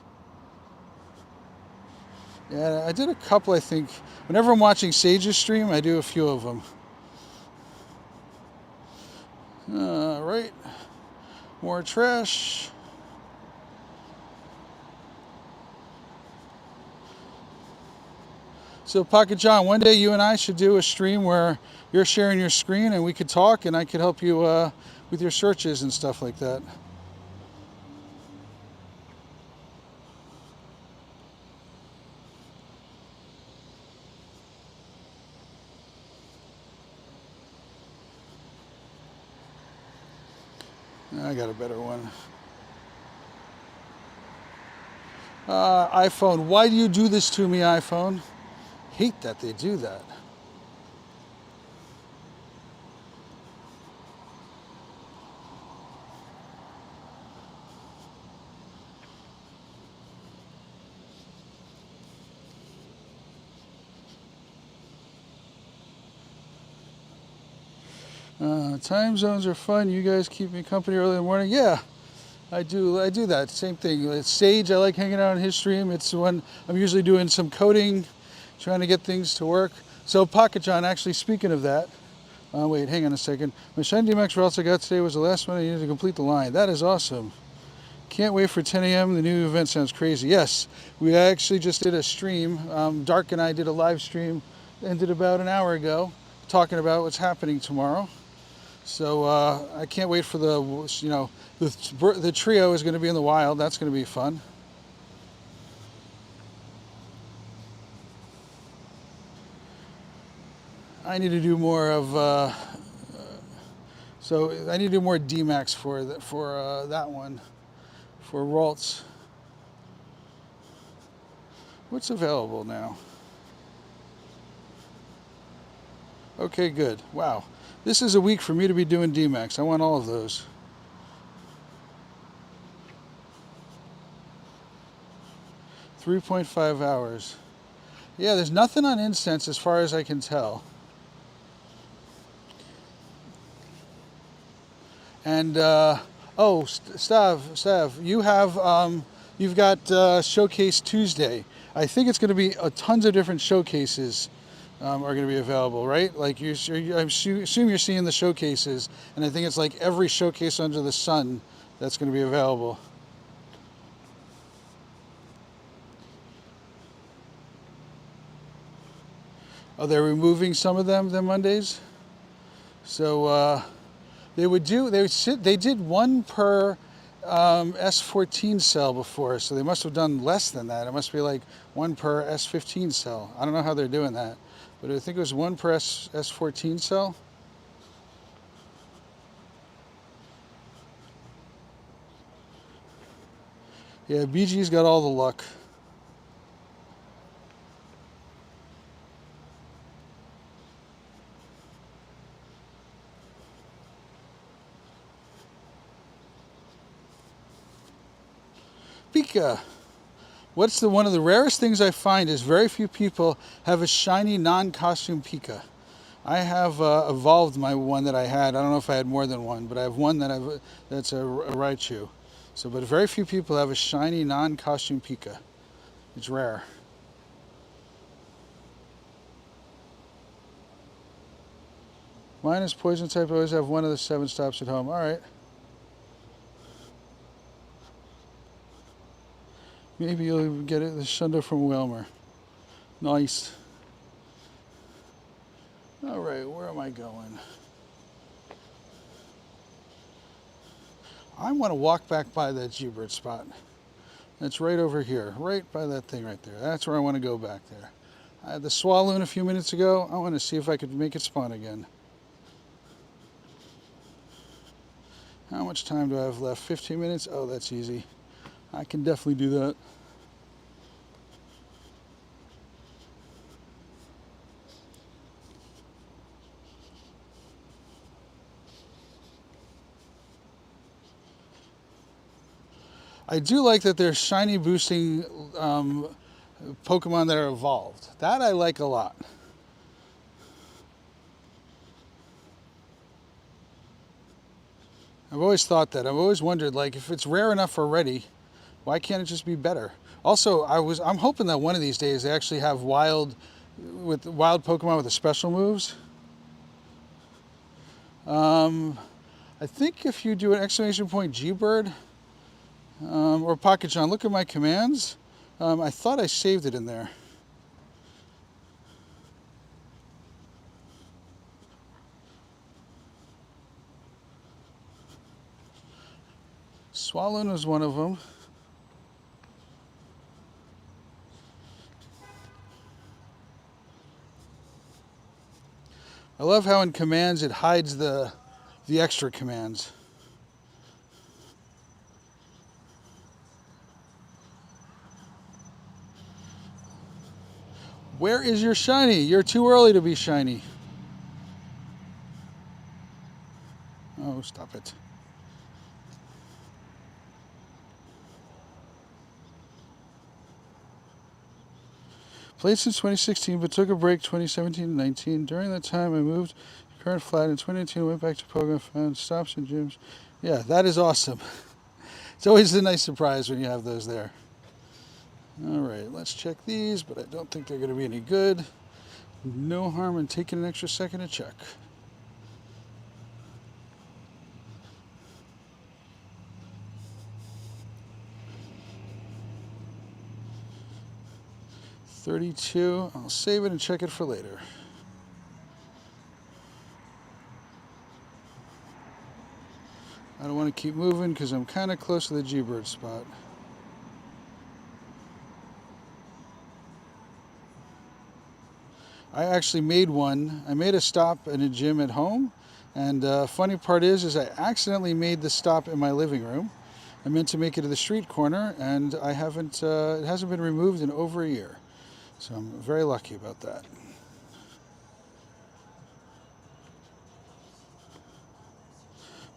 Yeah, I did a couple, I think. Whenever I'm watching Sage's stream, I do a few of them. All right, more trash. So Pocket John, one day you and I should do a stream where you're sharing your screen and we could talk and I could help you with your searches and stuff like that. I got a better one. iPhone, why do you do this to me, iPhone? Hate that they do that. Time zones are fun. You guys keep me company early in the morning. Yeah, I do that. Same thing. It's Sage, I like hanging out on his stream. It's when I'm usually doing some coding, trying to get things to work. So Pocket John, actually speaking of that, wait, hang on a second. My Shiny DMX routes I got today was the last one I needed to complete the line. That is awesome. Can't wait for 10 a.m. The new event sounds crazy. Yes, we actually just did a stream. Dark and I did a live stream, ended about an hour ago, talking about what's happening tomorrow. So I can't wait for the trio is going to be in the wild. That's going to be fun. I need to do more of, so I need to do more DMAX for that one, for Ralts. What's available now? Okay, good. Wow. This is a week for me to be doing DMAX. I want all of those. .5 hours. Yeah, there's nothing on Incense as far as I can tell. And, oh, Stav, you have you've got Showcase Tuesday. I think it's going to be tons of different showcases are going to be available, right? Like I assume you're seeing the showcases, and I think it's like every showcase under the sun that's going to be available. Oh, they're removing some of them Mondays. So they did one per S14 cell before, so they must have done less than that. It must be like one per S15 cell. I don't know how they're doing that, but I think it was one per S14 cell. Yeah, BG's got all the luck. Pika. What's one of the rarest things I find is very few people have a shiny non-costume Pika. I have evolved my one that I had. I don't know if I had more than one, but I have one that's a Raichu. So, but very few people have a shiny non-costume Pika. It's rare. Mine is poison type. I always have one of the 7 stops at home. All right. Maybe you'll get it. The Shundo from Wilmer. Nice. All right, where am I going? I want to walk back by that G-Bird spot. It's right over here, right by that thing right there. That's where I want to go back there. I had the Swalloon a few minutes ago. I want to see if I could make it spawn again. How much time do I have left? 15 minutes? Oh, that's easy. I can definitely do that. I do like that they're shiny boosting Pokemon that are evolved. That I like a lot. I've always thought that. I've always wondered, like, if it's rare enough already, why can't it just be better? Also, I'm hoping that one of these days they actually have wild Pokemon with the special moves. I think if you do an exclamation point G-Bird or Pocket John, look at my commands. I thought I saved it in there. Swalloon was one of them. I love how in commands it hides the extra commands. Where is your shiny? You're too early to be shiny. Oh, stop it. Played since 2016, but took a break 2017 and 19. During that time, I moved to current flat. In 2019, I went back to Pokemon, found stops and gyms. Yeah, that is awesome. It's always a nice surprise when you have those there. All right, let's check these, but I don't think they're going to be any good. No harm in taking an extra second to check. $32. I'll save it and check it for later. I don't want to keep moving because I'm kind of close to the G-Bird spot. I actually made one. I made a stop in a gym at home. And funny part is I accidentally made the stop in my living room. I meant to make it to the street corner, and I haven't. It hasn't been removed in over a year. So I'm very lucky about that.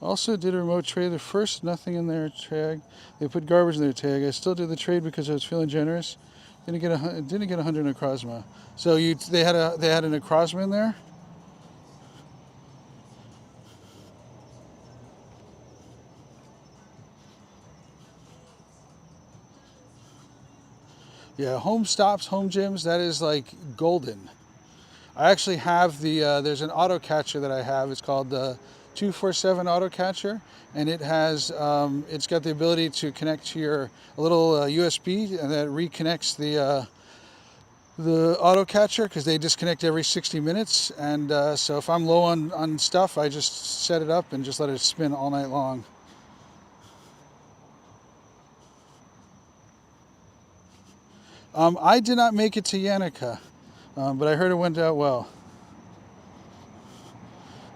Also did a remote trade. The first nothing in their tag. They put garbage in their tag. I still did the trade because I was feeling generous. Didn't get 100 Necrozma. So they had a Necrozma in there. Yeah, home stops, home gyms, that is like golden. I actually have there's an auto catcher that I have. It's called the 247 auto catcher, and it's got the ability to connect to your little USB, and that reconnects the auto catcher because they disconnect every 60 minutes. And so if I'm low on stuff, I just set it up and just let it spin all night long. I did not make it to Yannica, but I heard it went out well.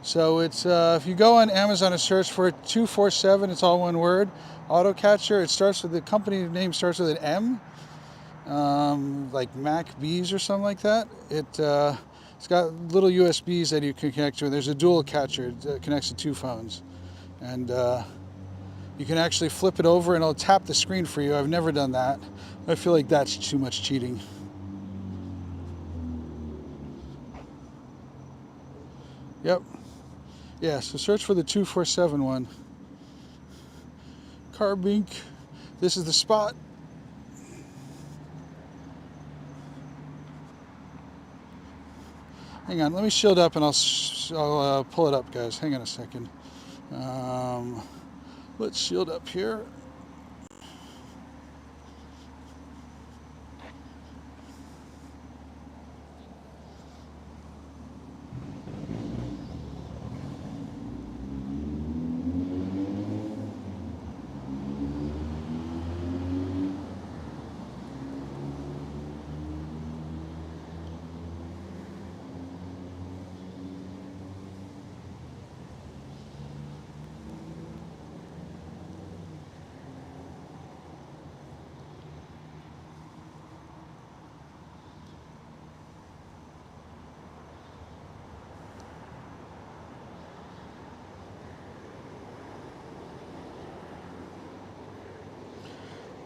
So it's if you go on Amazon and search for 247, it's all one word, auto catcher. It starts with the company name starts with an M, like Mac Bees or something like that. It's got little USBs that you can connect to. There's a dual catcher that connects to two phones, and you can actually flip it over and it'll tap the screen for you. I've never done that. I feel like that's too much cheating. Yep. Yeah, so search for the 247 one. Carbink. This is the spot. Hang on, let me shield up and I'll pull it up, guys. Hang on a second. Let's shield up here.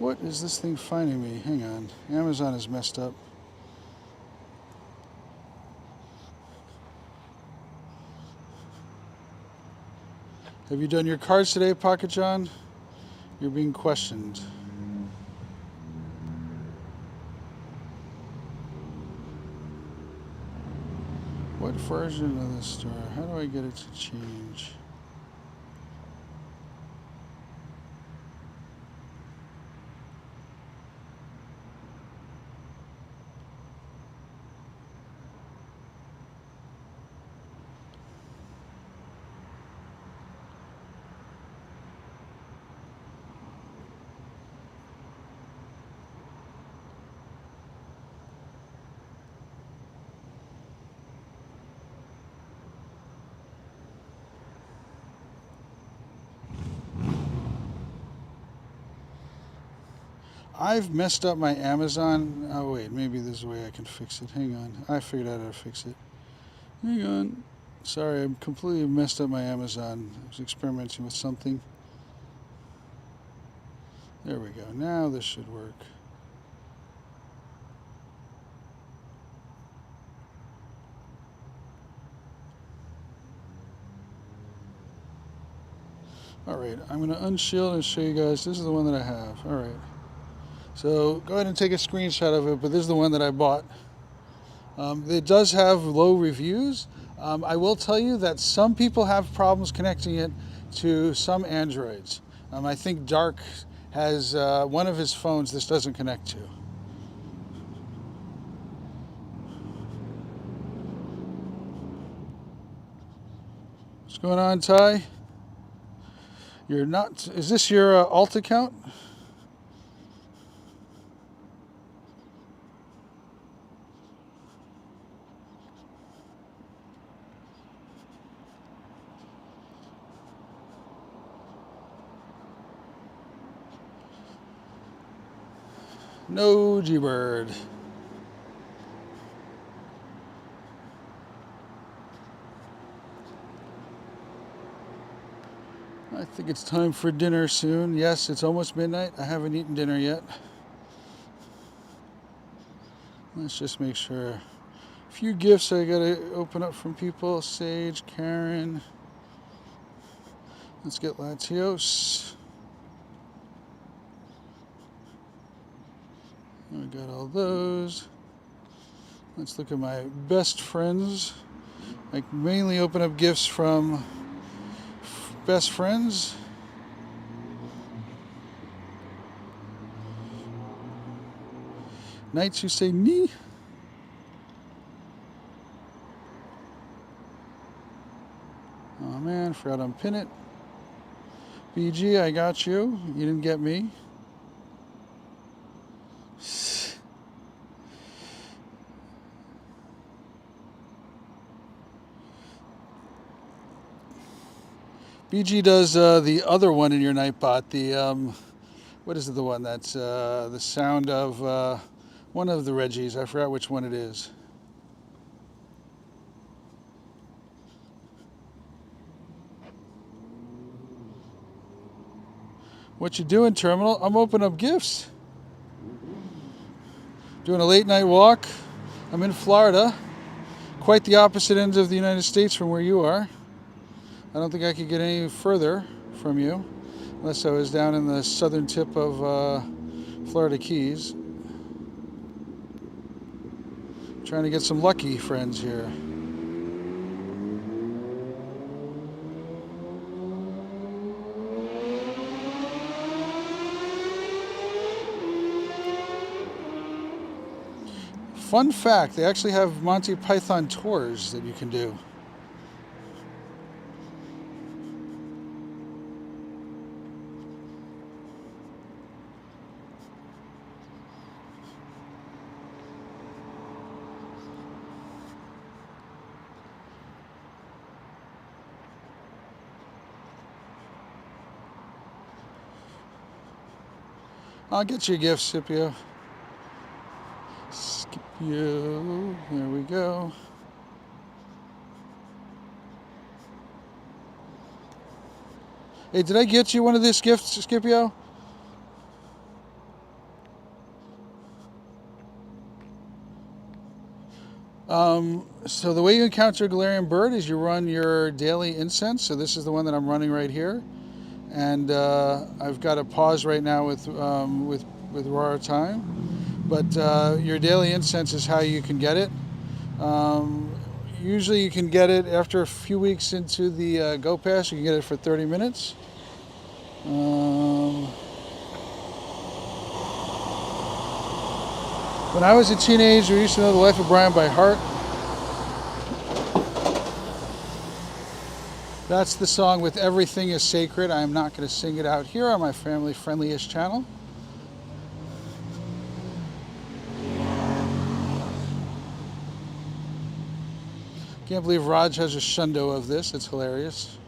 What is this thing finding me? Hang on. Amazon is messed up. Have you done your cards today, Pocket John? You're being questioned. What version of the store? How do I get it to change? I've messed up my Amazon. Oh wait, maybe there's a way I can fix it. Hang on. I figured out how to fix it. Hang on. Sorry, I completely messed up my Amazon. I was experimenting with something. There we go. Now this should work. Alright, I'm going to unshield and show you guys. This is the one that I have. Alright. So go ahead and take a screenshot of it, but this is the one that I bought. It does have low reviews. I will tell you that some people have problems connecting it to some Androids. I think Dark has one of his phones this doesn't connect to. What's going on, Ty? You're not. Is this your alt account? No, G-Bird. I think it's time for dinner soon. Yes, it's almost midnight. I haven't eaten dinner yet. Let's just make sure. A few gifts I gotta open up from people. Sage, Karen. Let's get Latios. I got all those. Let's look at my best friends. I mainly open up gifts from best friends. Knights who say me. Oh man, forgot to unpin it. BG, I got you. You didn't get me. BG does the other one in your Nightbot. The what is it? The one that's the sound of one of the Reggies. I forgot which one it is. What you doing, Terminal? I'm opening up gifts. Doing a late night walk. I'm in Florida. Quite the opposite ends of the United States from where you are. I don't think I could get any further from you, unless I was down in the southern tip of Florida Keys. Trying to get some lucky friends here. Fun fact, they actually have Monty Python tours that you can do. I'll get you a gift, Scipio. Scipio, there we go. Hey, did I get you one of these gifts, Scipio? So the way you encounter a Galarian bird is you run your daily incense. So this is the one that I'm running right here. And I've got a pause right now with Aurora Time, but your daily incense is how you can get it. Usually you can get it after a few weeks into the Go Pass. You can get it for 30 minutes. When I was a teenager, we used to know The Life of Brian by heart. That's the song with Everything is Sacred. I am not going to sing it out here on my family-friendly-ish channel. Can't believe Raj has a shundo of this. It's hilarious.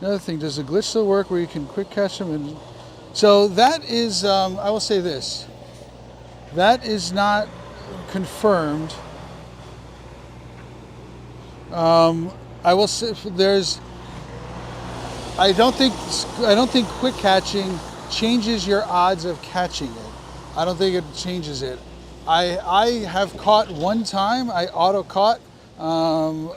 Another thing, does the glitch still work where you can quick catch them? And so that is, I will say this, that is not confirmed. I will say I don't think quick catching changes your odds of catching it. I don't think it changes it. I have caught one time. I auto caught a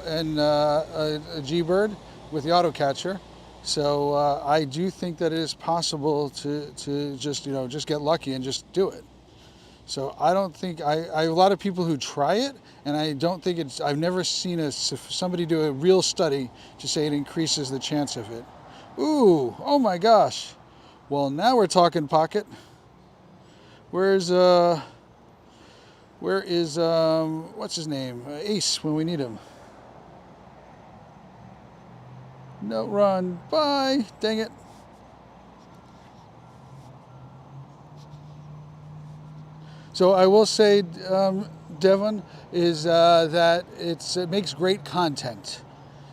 G-bird with the auto catcher. So I do think that it is possible to just get lucky and just do it. So I don't think I have a lot of people who try it, and I don't think it's. I've never seen somebody do a real study to say it increases the chance of it. Ooh, oh my gosh. Well, now we're talking, Pocket. Where is what's his name? Ace when we need him. No, run. Bye. Dang it. So I will say, Devon, is that it makes great content.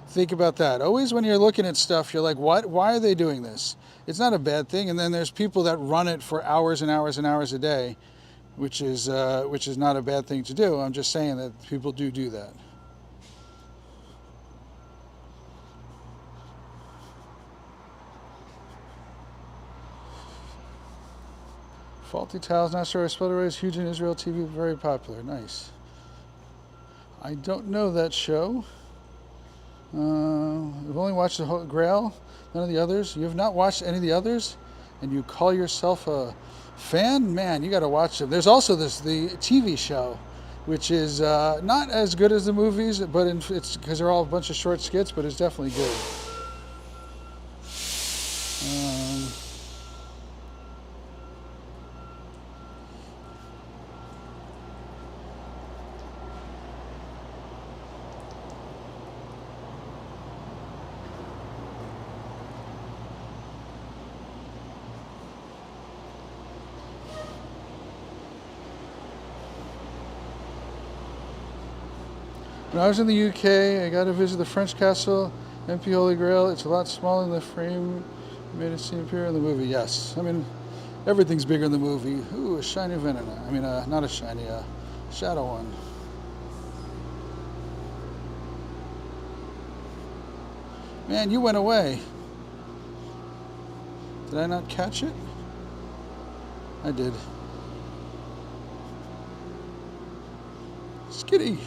Think about that. Always when you're looking at stuff, you're like, what? Why are they doing this? It's not a bad thing. And then there's people that run it for hours and hours and hours a day, which is not a bad thing to do. I'm just saying that people do that. Faulty Tiles, not sure I spelled it right, is huge in Israel TV, very popular. Nice. I don't know that show. I've only watched the Grail, none of the others. You have not watched any of the others, and you call yourself a fan? Man, you got to watch them. There's also the TV show, which is not as good as the movies, but it's because they're all a bunch of short skits, but it's definitely good. When I was in the UK, I got to visit the French castle, MP Holy Grail. It's a lot smaller than the frame made it seem appear in the movie. Yes, I mean, everything's bigger in the movie. Ooh, a shiny Venona. I mean, not a shiny, shadow one. Man, you went away. Did I not catch it? I did. Skitty.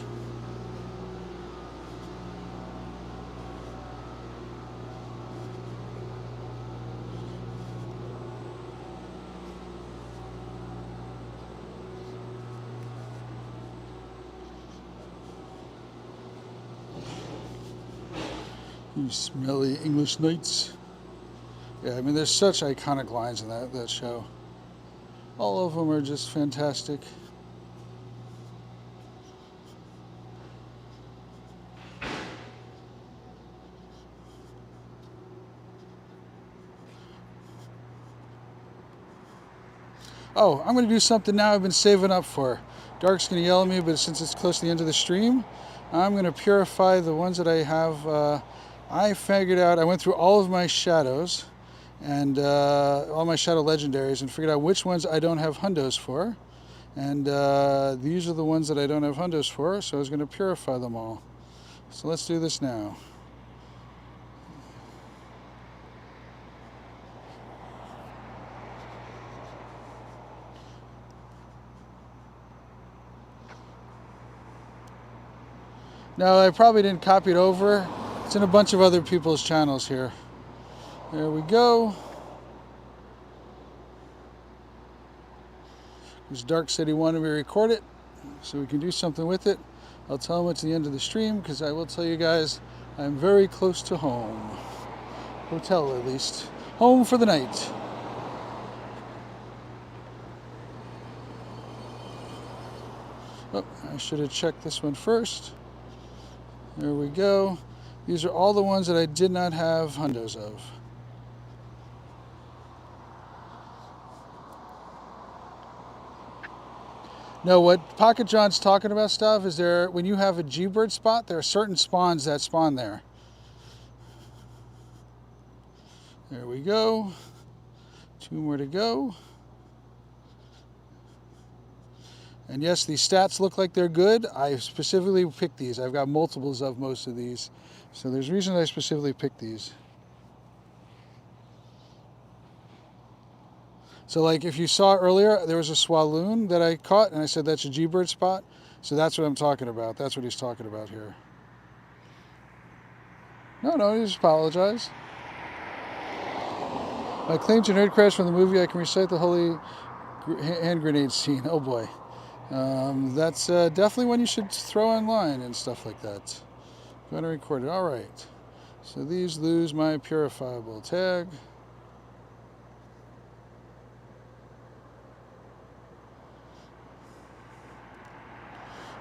You smelly English knights. Yeah, I mean, there's such iconic lines in that show. All of them are just fantastic. Oh, I'm going to do something now I've been saving up for. Dark's going to yell at me, but since it's close to the end of the stream, I'm going to purify the ones that I have. I figured out, I went through all of my shadows and all my shadow legendaries and figured out which ones I don't have hundos for. And these are the ones that I don't have hundos for, so I was going to purify them all. So let's do this now. No, I probably didn't copy it over. It's in a bunch of other people's channels here. There we go. Because Dark said he wanted me to record it, so we can do something with it. I'll tell him it's the end of the stream, because I will tell you guys, I'm very close to home. Hotel, at least. Home for the night. Oh, I should have checked this one first. There we go. These are all the ones that I did not have hundos of. No, what Pocket John's talking about stuff is there, when you have a G-Bird spot, there are certain spawns that spawn there. There we go. 2 more to go. And yes, these stats look like they're good. I specifically picked these. I've got multiples of most of these. So there's reasons I specifically picked these. So like if you saw earlier, there was a Swaloon that I caught and I said that's a G-Bird spot. So that's what I'm talking about. That's what he's talking about here. No, he just apologized. My claim to nerd crash from the movie, I can recite the holy hand grenade scene. Oh boy. That's definitely one you should throw online and stuff like that. I'm going to record it. All right. So these lose my purifiable tag.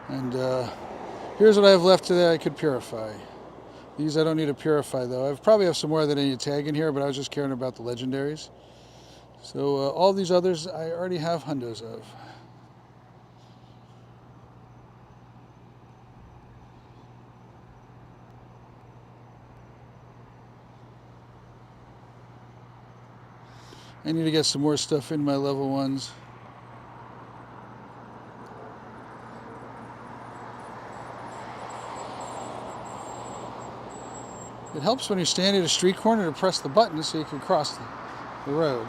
And here's what I have left that I could purify. These I don't need to purify though. I probably have some more that I need to tag in here, but I was just caring about the legendaries. So all these others I already have hundos of. I need to get some more stuff in my level 1s. It helps when you're standing at a street corner to press the button so you can cross the road.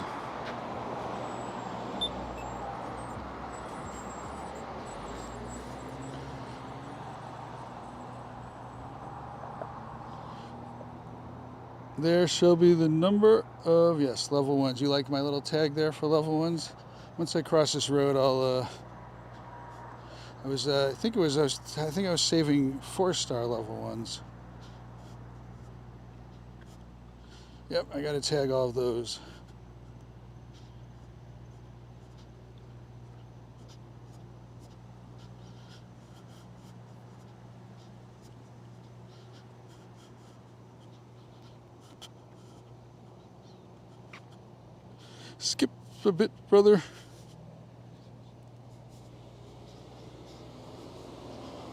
There shall be the number of, yes, level 1s. You like my little tag there for level 1s? Once I cross this road, I think I was saving 4-star level 1s. Yep, I got to tag all of those. Skip a bit, brother.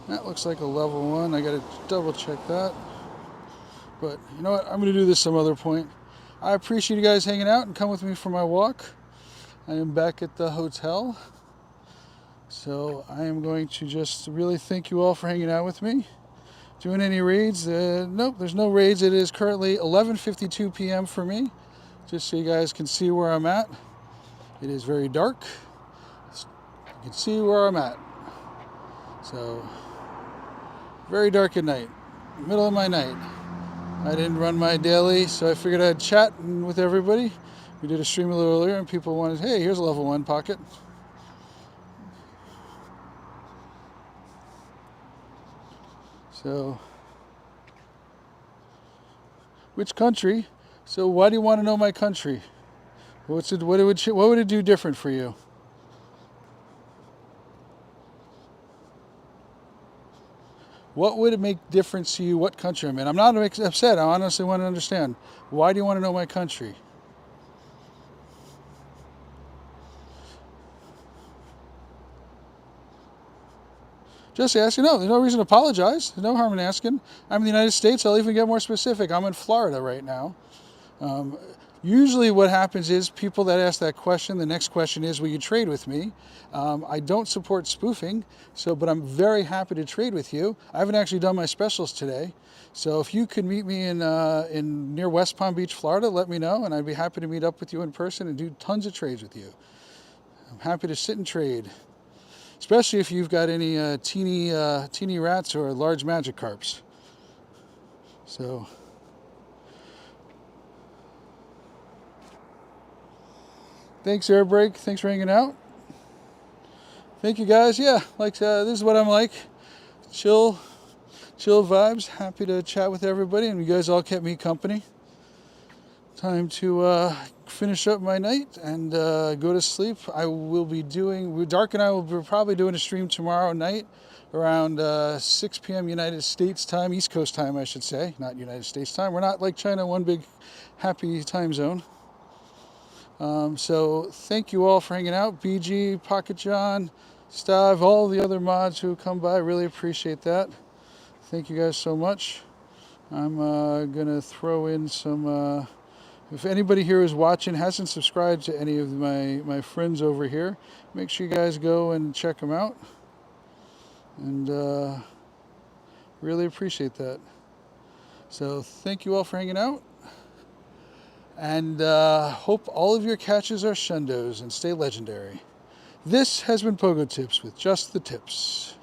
That looks like a level 1. I got to double check that. But you know what? I'm going to do this some other point. I appreciate you guys hanging out and come with me for my walk. I am back at the hotel. So I am going to just really thank you all for hanging out with me. Doing any raids? Nope, there's no raids. It is currently 11:52 p.m. for me. Just so you guys can see where I'm at. It is very dark. You can see where I'm at. So, very dark at night. Middle of my night. I didn't run my daily, so I figured I'd chat with everybody. We did a stream a little earlier, and people wanted, hey, here's a level 1 pocket. So, which country? So why do you want to know my country? What would it do different for you? What would it make difference to you what country I'm in? I'm not upset. I honestly want to understand. Why do you want to know my country? Just asking. No, there's no reason to apologize. There's no harm in asking. I'm in the United States. I'll even get more specific. I'm in Florida right now. Usually what happens is people that ask that question, the next question is, will you trade with me? I don't support spoofing, but I'm very happy to trade with you. I haven't actually done my specials today. So if you could meet me in near West Palm Beach, Florida, let me know, and I'd be happy to meet up with you in person and do tons of trades with you. I'm happy to sit and trade, especially if you've got any teeny rats or large Magikarps. So. Thanks, Airbreak. Thanks for hanging out. Thank you, guys. Yeah, this is what I'm like. Chill vibes. Happy to chat with everybody, and you guys all kept me company. Time to finish up my night and go to sleep. Dark and I will be probably doing a stream tomorrow night around 6 p.m. United States time, East Coast time, I should say, not United States time. We're not like China, one big happy time zone. So thank you all for hanging out. BG, Pocket John, Stav, all the other mods who come by. Really appreciate that. Thank you guys so much. I'm going to throw in some... if anybody here is watching, hasn't subscribed to any of my friends over here, make sure you guys go and check them out. And really appreciate that. So thank you all for hanging out. And hope all of your catches are shundos and stay legendary. This has been Pogo Tips with Just the Tips.